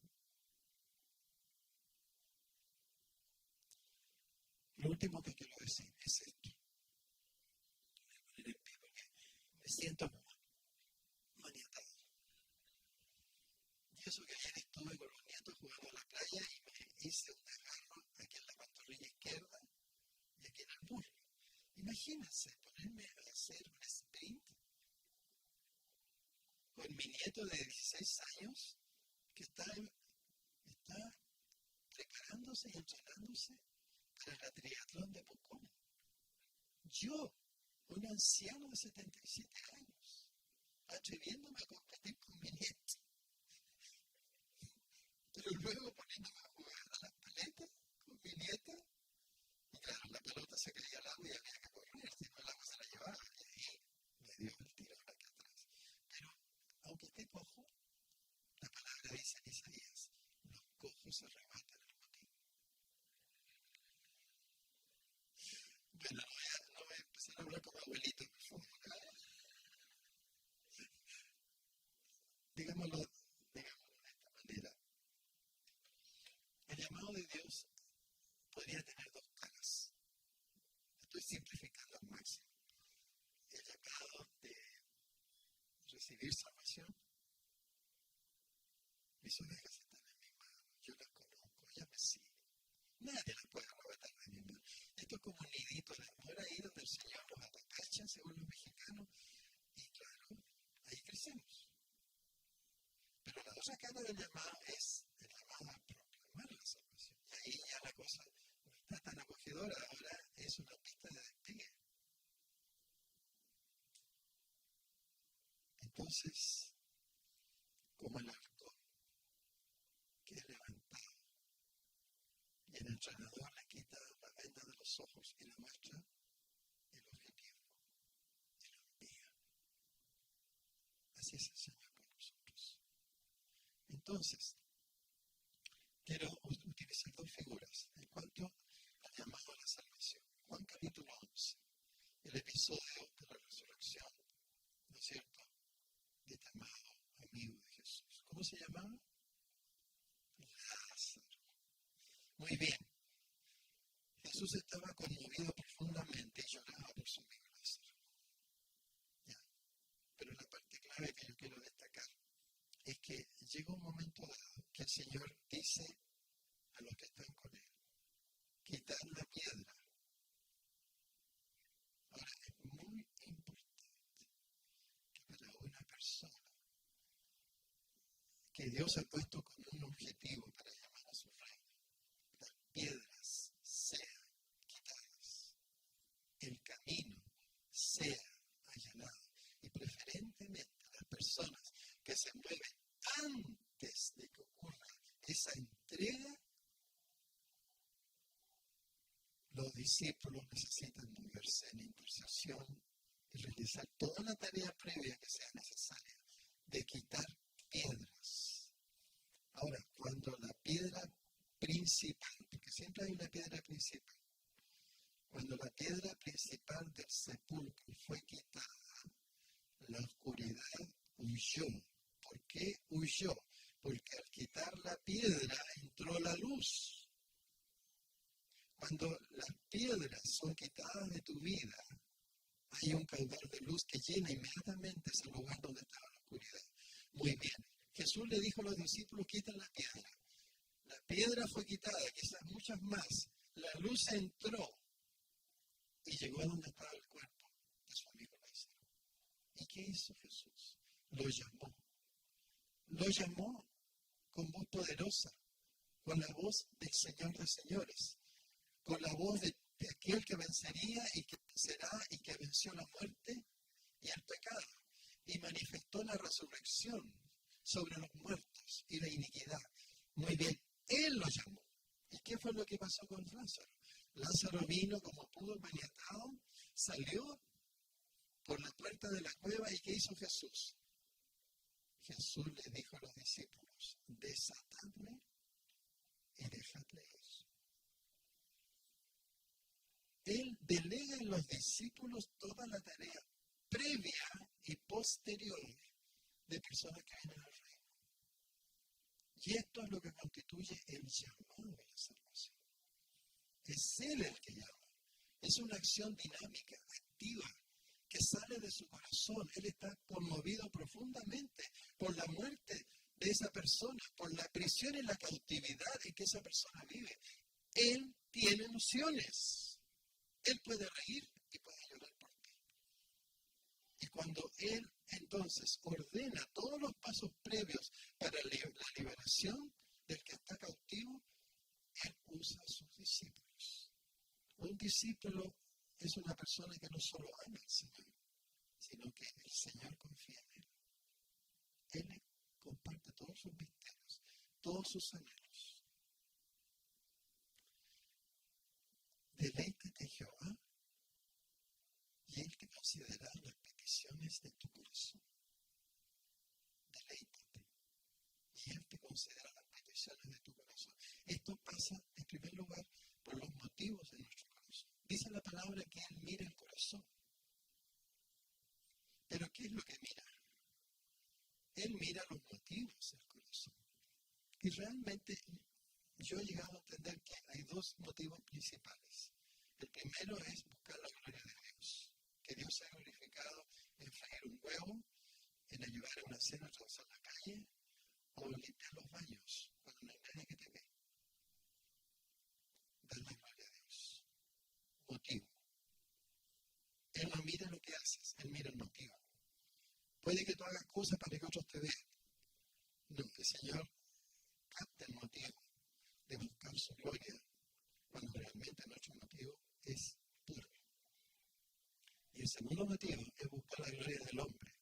Lo último que quiero decir es esto. Voy a poner en pie porque me siento maniatado. Y eso que ayer estuve con los nietos jugando a la playa y me hice un desgarro aquí en la pantorrilla izquierda y aquí en el muslo. Imagínense ponerme a hacer un sprint con mi nieto de 16 años que está preparándose y entrenándose para la triatlón de Pucón. Yo, un anciano de 77 años, atreviéndome a competir con mi nieto. Pero luego poniéndome a jugar a las paletas con mi nieta. Y claro, la pelota se caía al agua y había que correr, si no el agua se la llevaba. Y ahí me dio el tirón aquí atrás. Pero, aunque esté cojo, la palabra dice en Isaías, los cojos se arrebatan el botín. Bueno, no voy a empezar a hablar como abuelito, por favor. Digámoslo de esta manera. El llamado de Dios podría tener dos caras. Estoy simplificando al máximo. El llamado de recibir salvación. Mis ovejas están en mi mano, yo las conozco, ya me siguen. Nadie las puede arrebatar de mi mano. Esto es como un nidito de amor ahí donde el Señor nos atacacha, según los mexicanos, y claro, ahí crecemos. Pero la otra cara del llamado es el llamado a proclamar la salvación. Y ahí ya la cosa no está tan acogedora, ahora es una pista de despegue. Entonces, como el halcón que es levantado y el entrenador le quita la venda de los ojos y le muestra el objetivo y lo envía. Así es el Señor con nosotros. Entonces, quiero utilizar dos figuras en cuanto al llamado a la salvación. Juan capítulo 11, el episodio de la resurrección, ¿no es cierto?, de este amado amigo de Jesús. ¿Cómo se llamaba? Lázaro. Muy bien. Jesús estaba conmovido profundamente y lloraba por su amigo Lázaro. Ya. Pero la parte clave que yo quiero destacar es que llega un momento dado que el Señor dice a los que están con él, quitad la piedra. Ahora, es muy importante que para una persona que Dios ha puesto como un objetivo para llamar a su reino, las piedras sean quitadas, el camino sea allanado y preferentemente las personas que se mueven antes de que ocurra esa entrega. Los discípulos necesitan moverse en intercesión y realizar toda la tarea previa que sea necesaria de quitar piedras. Ahora, cuando la piedra principal, porque siempre hay una piedra principal, cuando la piedra principal del sepulcro fue quitada, la oscuridad huyó. ¿Por qué huyó? Porque al quitar la piedra entró la luz. tu vida hay un caudal de luz que llena inmediatamente ese lugar donde estaba la oscuridad. Muy bien. Jesús le dijo a los discípulos, quiten la piedra. La piedra fue quitada, quizás muchas más. La luz entró y llegó a donde estaba el cuerpo de su amigo Lázaro. ¿Y qué hizo Jesús? Lo llamó. Lo llamó con voz poderosa, con la voz del Señor de señores, con la voz de aquel que vencería y que vencerá y que venció la muerte y el pecado, y manifestó la resurrección sobre los muertos y la iniquidad. Muy bien, Él lo llamó. ¿Y qué fue lo que pasó con Lázaro? Lázaro vino como pudo, maniatado, salió por la puerta de la cueva, ¿y qué hizo Jesús? Jesús le dijo a los discípulos, desatadle y dejadle ir. Él delega en los discípulos toda la tarea previa y posterior de personas que vienen al reino. Y esto es lo que constituye el llamado de la salvación. Es Él el que llama. Es una acción dinámica, activa, que sale de su corazón. Él está conmovido profundamente por la muerte de esa persona, por la prisión y la cautividad en que esa persona vive. Él tiene emociones. Él puede reír y puede llorar por ti. Y cuando Él entonces ordena todos los pasos previos para la liberación del que está cautivo, Él usa a sus discípulos. Un discípulo es una persona que no solo ama al Señor, sino que el Señor confía en Él. Él le comparte todos sus misterios, todos sus anhelos. Deleítate en Jehová y Él te considerará las peticiones de tu corazón. Deleítate y Él te concederá las peticiones de tu corazón. Esto pasa, en primer lugar, por los motivos de nuestro corazón. Dice la palabra que Él mira el corazón. Pero ¿qué es lo que mira? Él mira los motivos del corazón. Y realmente yo he llegado a entender que hay dos motivos principales. El primero es buscar la gloria de Dios. Que Dios sea glorificado en freír un huevo, en ayudar a una cena a atravesar la calle, o limpiar los baños cuando no hay nadie que te ve. Dar la gloria a Dios. Motivo. Él no mira lo que haces, Él mira el motivo. Puede que tú hagas cosas para que otros te vean. No, el Señor capta el motivo de buscar su gloria cuando realmente nuestro motivo es puro. Y el segundo motivo es buscar la gloria del hombre.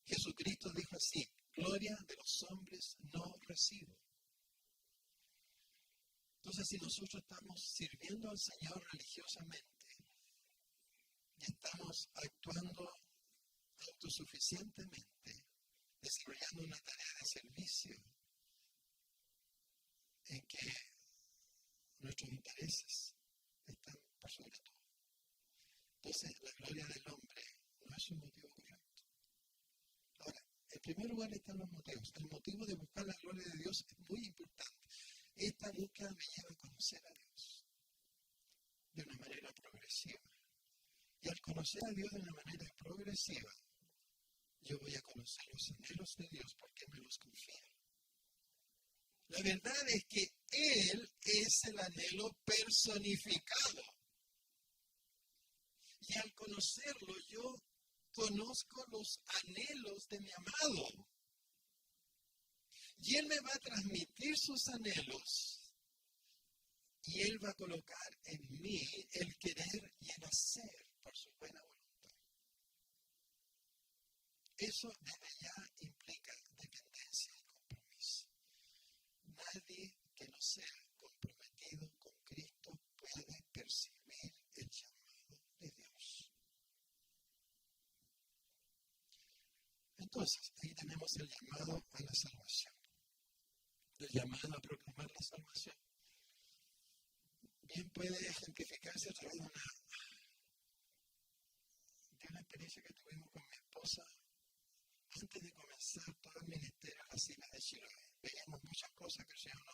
Jesucristo dijo así, gloria de los hombres no recibo. Entonces, si nosotros estamos sirviendo al Señor religiosamente y estamos actuando autosuficientemente, desarrollando una tarea de servicio en que nuestros intereses están por sobre todo. Entonces, la gloria del hombre no es un motivo correcto. Ahora, en primer lugar están los motivos. El motivo de buscar la gloria de Dios es muy importante. Esta búsqueda me lleva a conocer a Dios de una manera progresiva. Y al conocer a Dios de una manera progresiva, yo voy a conocer los anhelos de Dios porque Él me los confía. La verdad es que Él es el anhelo personificado. Y al conocerlo, yo conozco los anhelos de mi amado. Y Él me va a transmitir sus anhelos. Y Él va a colocar en mí el querer y el hacer por su buena voluntad. Eso desde ya implica dependencia y compromiso. Nadie que no sea comprometido con Cristo puede percibir el llamado de Dios. Entonces, ahí tenemos el llamado a la salvación. El llamado a proclamar la salvación. Bien puede ejemplificarse a través de una experiencia que tuvimos con mi esposa antes de comenzar todo el ministerio en las islas de Chiloé. Veíamos muchas cosas que el Señor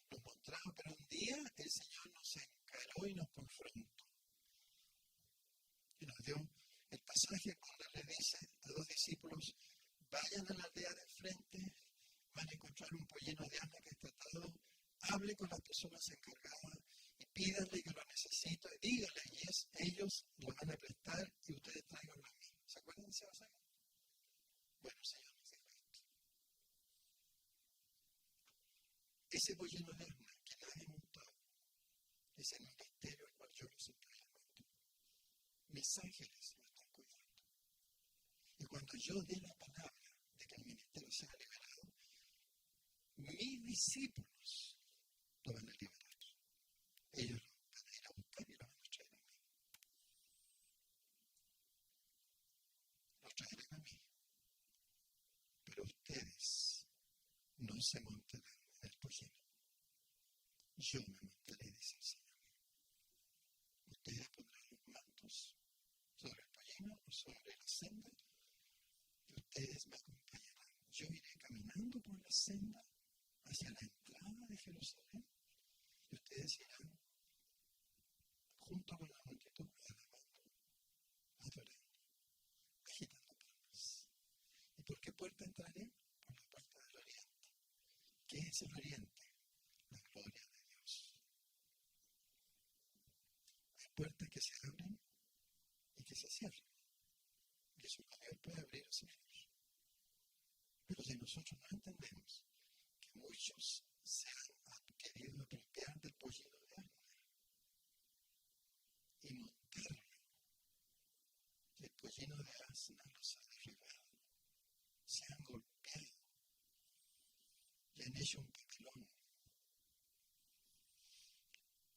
nos mostraba, pero un día el Señor nos encaró y nos confrontó. Y nos dio el pasaje cuando le dice a dos discípulos, vayan a la aldea de enfrente, van a encontrar un pollino de asna que está atado, hable con las personas encargadas y pídanle que lo necesito, y díganle, y ellos lo van a prestar y ustedes tráiganlo a mí. ¿Se acuerdan de ese pasaje? Bueno, el Señor nos dijo esto. Ese pollino de asna que nadie montó es el ministerio al cual yo los estoy llamando. Mis ángeles lo están cuidando. Y cuando yo dé la palabra de que el ministerio sea liberado, mis discípulos lo van a liberar. Ellos lo van a ir a buscar y lo van a traer a mí. Lo traerán a mí. Pero ustedes no se montarán en el pollino. Yo me montaré, dice el Señor. Ustedes pondrán los mantos sobre el pollino o sobre la senda y ustedes me acompañarán. Yo iré caminando por la senda hacia la entrada de Jerusalén y ustedes irán junto con la multitud alabando, adorando, agitando palmas. ¿Y por qué puerta entraré? Por la puerta del oriente. ¿Qué es el oriente? La gloria de Dios. Hay puertas que se abren y que se cierran. Y eso Dios puede abrir o cerrar. Pero si nosotros no entendemos que muchos se han querido apropiar del pollino de asna y montarlo, que el pollino de asna los ha derribado, se han golpeado y han hecho un papelón.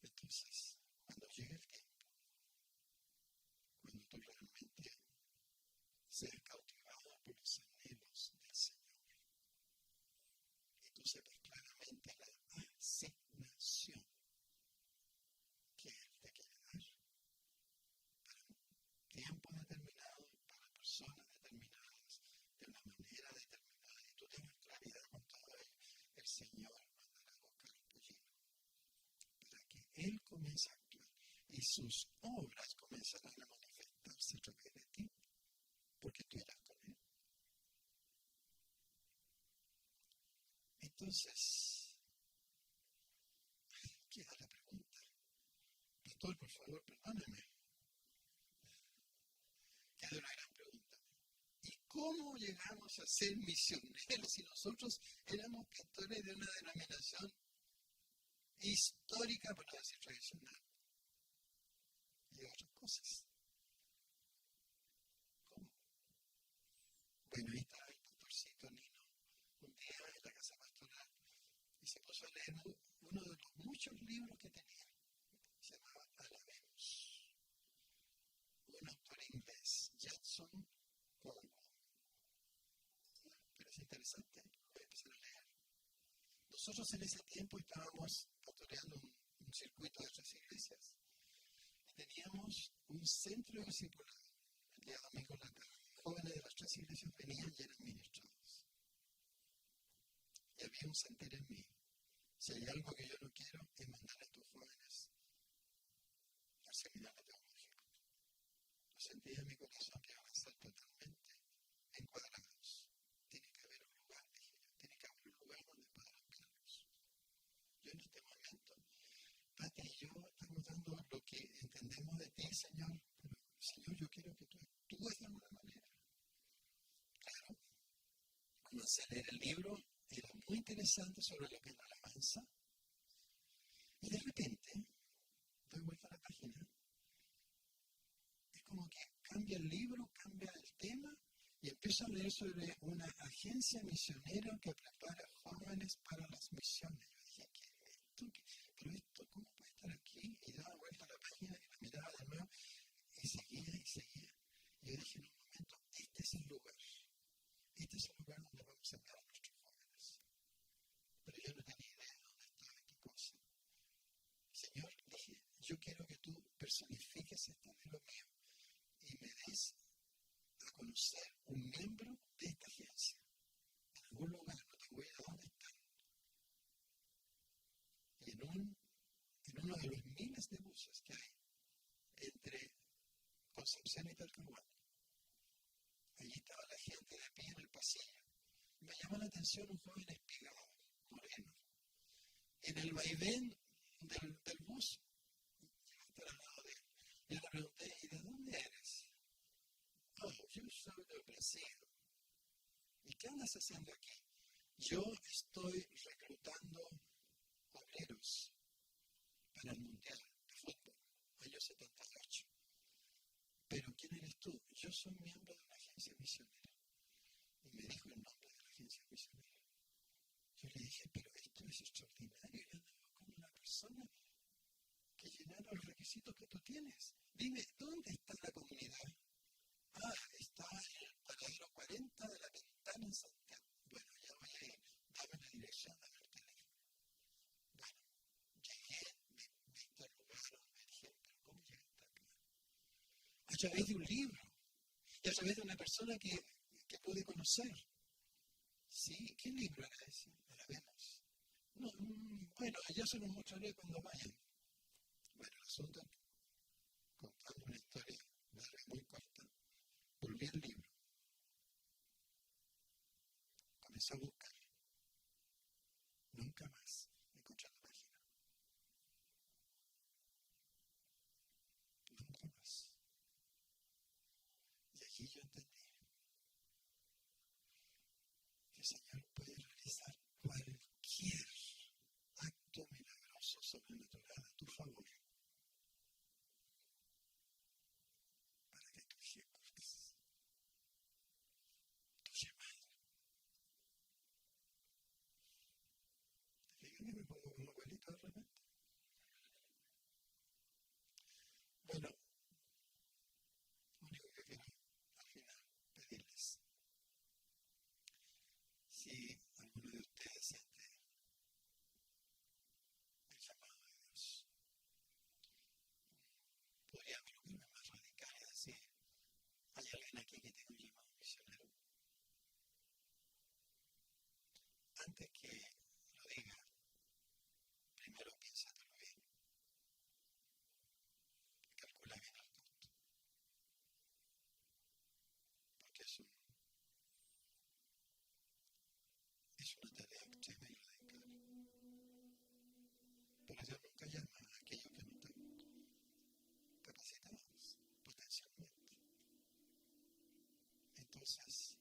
Entonces, cuando llegue el tiempo, cuando tú realmente seas cautivado por los anhelos del Señor y tú sepas claramente la asignación que Él te quiere dar para un tiempo determinado, para personas determinadas, de una manera determinada, y tú tengas claridad con todo ello, el Señor mandará a buscar el pollino para que Él comience a actuar y sus obras comenzarán a manifestarse a través de ti, porque tú irás con Él. Entonces, queda la pregunta. Pastor, por favor, perdóneme. Queda una gran pregunta. ¿Y cómo llegamos a ser misioneros si nosotros éramos pastores de una denominación histórica, para decir tradicional? Y otras cosas. ¿Cómo? Bueno, ahí estaba el pastorcito Nino, un día en la casa pastoral, y se puso a leer uno de los muchos libros que tenía. Se llamaba Alabemos. Un autor inglés, Jackson Cornwall. Pero es interesante, voy a empezar a leer. Nosotros en ese tiempo estábamos pastoreando un circuito de 3 iglesias. Teníamos un centro de discipulado. El día domingo en la tarde, jóvenes de las 3 iglesias venían y eran ministrados. Y había un sentir en mí. Si hay algo que yo no quiero, es mandar a estos jóvenes al seminario teológico. Lo sentía en mi corazón que iban a estar totalmente encuadrados. Tiene que haber un lugar, dije yo. Tiene que haber un lugar donde puedan ampliarlos. Yo en este momento, Pati y yo estamos dando lo que entendemos de ti, Señor. Pero, Señor, yo quiero que tú actúes de alguna manera. Claro, comencé a leer el libro, era muy interesante sobre lo que es la alabanza. Y de repente, doy vuelta a la página. Es como que cambia el libro, cambia el tema, y empiezo a leer sobre una agencia misionera que prepara jóvenes para las misiones. Yo dije, ¿qué es esto? Pero esto, ¿cómo puede estar aquí? Y daba vuelta a la página y la miraba de nuevo, y seguía y seguía. Y yo dije, en un momento, este es el lugar. Este es el lugar donde vamos a enviar a nuestros jóvenes. Pero yo no tenía idea de dónde estaba esta cosa. Señor, dije, yo quiero que tú personifiques este anhelo mío y me des a conocer un miembro de esta agencia. En algún lugar, no tengo idea de dónde están. Y en uno de los miles de buses que hay entre Concepción Concepción y Talcahuano. Allí estaba la gente de pie en el pasillo. Me llamó la atención un joven espigado, moreno. En el vaivén del bus, hasta al lado de él. Yo le pregunté, ¿y de dónde eres? Oh, yo soy del Brasil. ¿Y qué andas haciendo aquí? Yo estoy reclutando obreros para el Mundial de Fútbol, año 78. ¿Pero quién eres tú? Yo soy miembro de una agencia misionera. Y me dijo el nombre de la agencia misionera. Yo le dije, pero esto es extraordinario. Yo andaba con una persona que llenara los requisitos que tú tienes. Dime, ¿dónde está la comunidad? Ah, está en el paradero 40 de la Ventana en Santiago. Bueno, ya voy a ir. Dame la dirección, dame el teléfono. Bueno, llegué, me interrogaron, me dijeron, pero ¿cómo llegaste acá? A través de un libro y a través de una persona que pude conocer. Sí, ¿qué libro era ese? La vemos. No, bueno, ya se los mostraré cuando vayan. Bueno, el asunto, contando una historia larga, muy corta, volví al libro. Comencé a buscar. Nunca más encontré la página. Nunca más. Y allí yo entendí que el Señor puede realizar cualquier acto milagroso sobrenatural a tu favor para que tú ejecutes tu llamado. ¿Te fijas que me pongo como abuelito de repente? Bueno, lo único que quiero al final pedirles, si alguno de ustedes siente el llamado de Dios, podría volverme más radical y decir, ¿hay alguien aquí que tenga un llamado misionero? Antes que lo diga, primero piénsatelo bien. Calcula bien el costo. Porque es una tarea extrema y radical. Pero Dios nunca llama a aquellos que no están capacitados potencialmente. Entonces,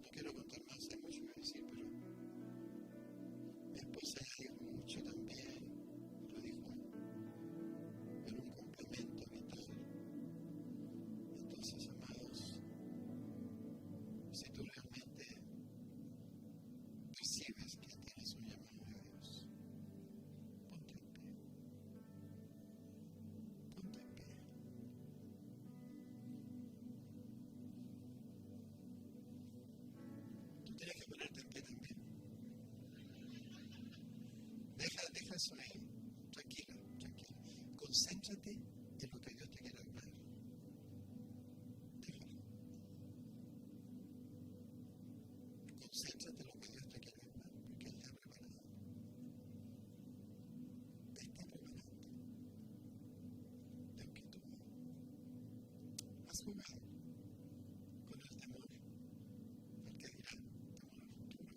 no quiero contar más, hay mucho que decir, pero mi esposa ya dijo mucho también, lo dijo en un complemento vital. Entonces, amados, si tú realmente percibes que tienes un llamado de Dios, ponte en pie. Ponte en pie. Tú tienes que ponerte en pie también. Deja eso ahí. Tranquila, tranquila. Concéntrate en lo que Dios te quiere hablar. Déjalo. Concéntrate en lo que Dios te quiere hablar, porque Él te ha preparado. Te está preparando. De aunque tú has jugado con el temor del que dirán, temor al futuro,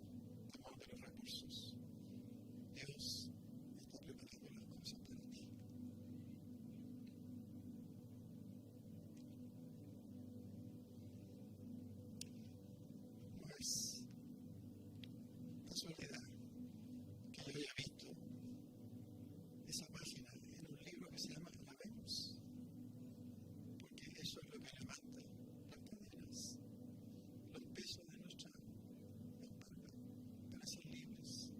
temor de los recursos. Dios está preparando las cosas para ti. No es casualidad que yo haya visto esa página en un libro que se llama La Vemos, porque eso es lo que levanta las cadenas, los pesos de nuestra espalda para ser libres.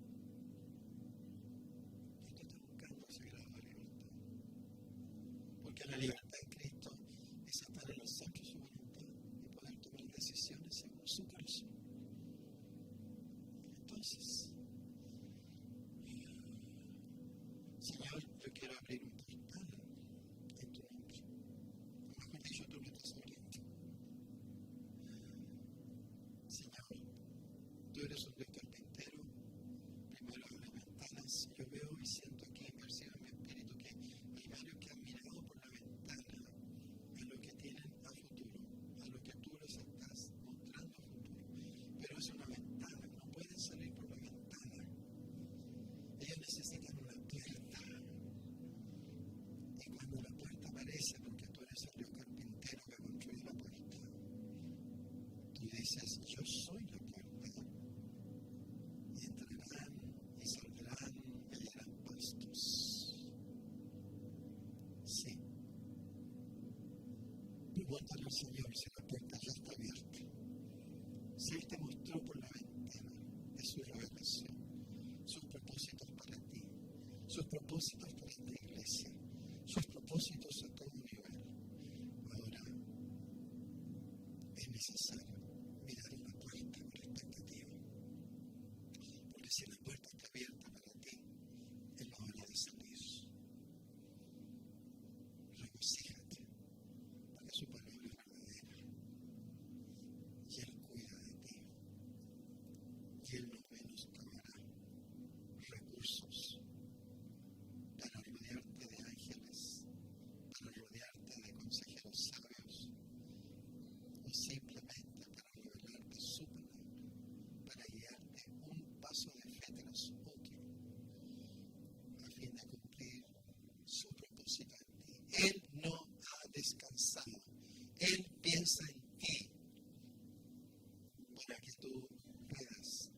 Y tú estás buscando ese grado de libertad, porque la libertad en Cristo es estar en el centro de su voluntad y poder tomar decisiones según su corazón. Entonces, Señor, yo quiero abrir un portal en tu nombre. O mejor dicho, tú lo estás abriendo. Señor, tú eres un Dios carpintero. Primero abre las ventanas. Yo veo y siento aquí, percibo en mi espíritu que hay varios que han mirado por la ventana a lo dices, yo soy la puerta, y entrarán y saldrán y hallarán pastos. Sí. Pregúntale al Señor si la puerta ya está abierta. Si Él te mostró por la ventana de su revelación sus propósitos para ti, sus propósitos para esta iglesia, sus propósitos a todo nivel. Ahora es necesario mirar en la puerta con expectativa. Porque si la puerta está abierta para ti, es la hora de salir. Regocíjate, porque su palabra es verdadera. Y Él cuida de ti. Y Él no menoscabará recursos para rodearte de ángeles, para rodearte de consejeros sabios, o simplemente para revelarte su palabra, para guiarte un paso de fe tras otro, a fin de cumplir su propósito en ti. Él no ha descansado. Él piensa en ti para que tú puedas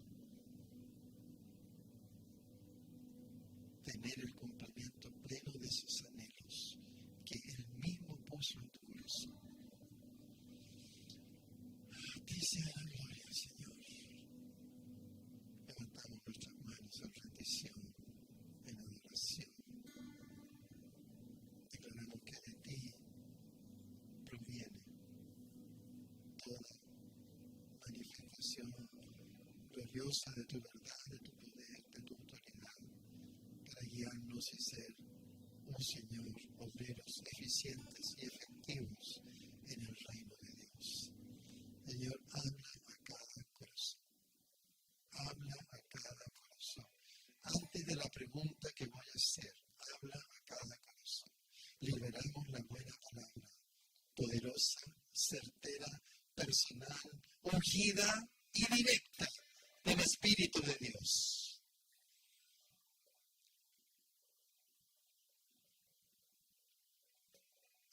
tener el cumplimiento pleno de sus anhelos que Él mismo puso en tu corazón. A ti sea la gloria, Señor. Levantamos nuestras manos en rendición, en adoración. Declaramos que de ti proviene toda manifestación gloriosa de tu verdad, de tu poder, de tu autoridad, para guiarnos y ser, oh Señor, obreros eficientes y efectivos en el reino de Dios. Señor, habla a cada corazón. Habla a cada corazón. Antes de la pregunta que voy a hacer, habla a cada corazón. Liberamos la buena palabra, poderosa, certera, personal, ungida y directa del Espíritu de Dios.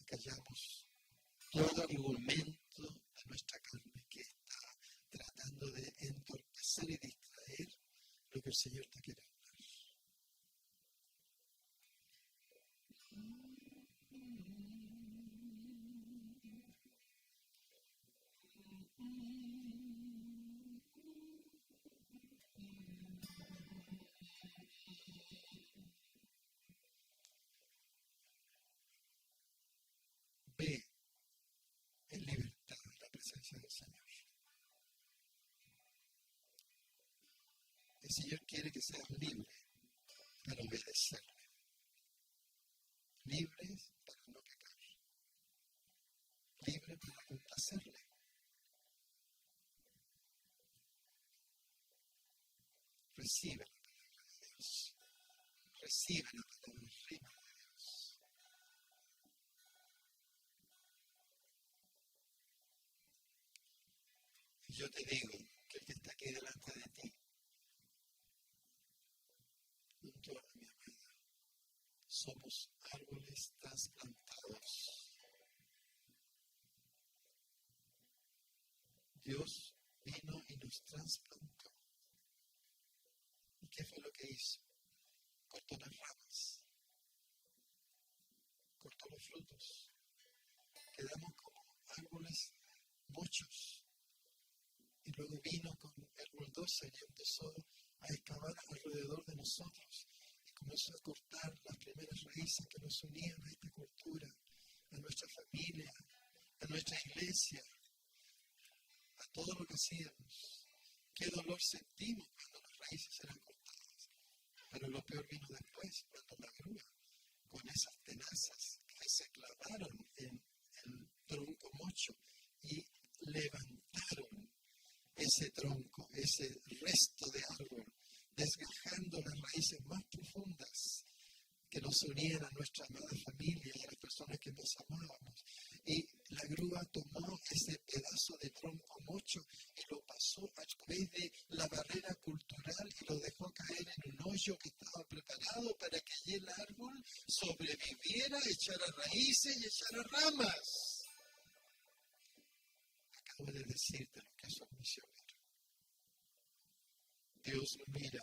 Callamos todo argumento de nuestra carne que está tratando de entorpecer y distraer lo que el Señor te quiere hablar. Ve en libertad la presencia del Señor. El Señor quiere que seas libre para obedecerle. Libres para no pecar. Libre para complacerle. Recibe la palabra de Dios. Recibe la palabra rima de Dios. Y yo te digo que el que está aquí delante de ti, junto a mi amada, somos árboles trasplantados. Dios vino y nos trasplantó. ¿Y qué fue lo que hizo? Cortó las ramas, cortó los frutos. Quedamos como árboles mochos. Y luego vino con el bulldozer y empezó a excavar alrededor de nosotros. Y comenzó a cortar las primeras raíces que nos unían a esta cultura, a nuestra familia, a nuestra iglesia, a todo lo que hacíamos. Qué dolor sentimos cuando las raíces eran cortadas. Pero lo peor vino después, cuando la grúa, con esas tenazas que se clavaron en el tronco mocho y levantaron ese tronco, ese resto de árbol, desgajando las raíces más profundas que nos unían a nuestra amada familia y a las personas que nos amábamos. Y la grúa tomó ese pedazo de tronco mocho y lo pasó a través de la barrera cultural y lo dejó caer en un hoyo que estaba preparado para que allí el árbol sobreviviera, echara raíces y echara ramas. Acá acabo de decirte lo que es un misionero. Dios no mira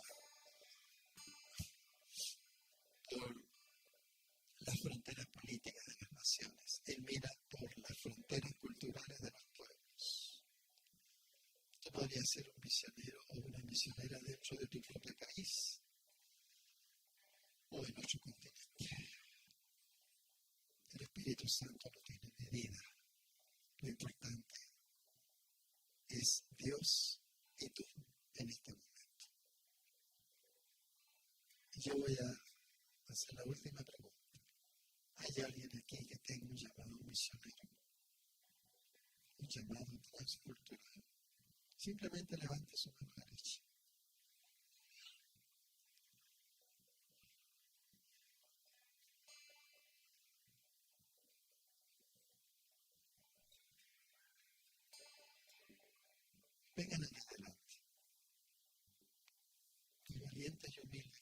por las fronteras políticas de las naciones. Él mira por las fronteras culturales de los pueblos. Tú podrías ser un misionero o una misionera dentro de tu propio país o en otro continente. El Espíritu Santo no tiene medida. Lo importante es Dios y tú en este momento. Y yo voy a hacer la última pregunta. ¿Hay alguien aquí que tenga un llamado misionero? Un llamado transcultural. Simplemente levante su mano derecha. Vengan aquí adelante. Muy valientes y humildes.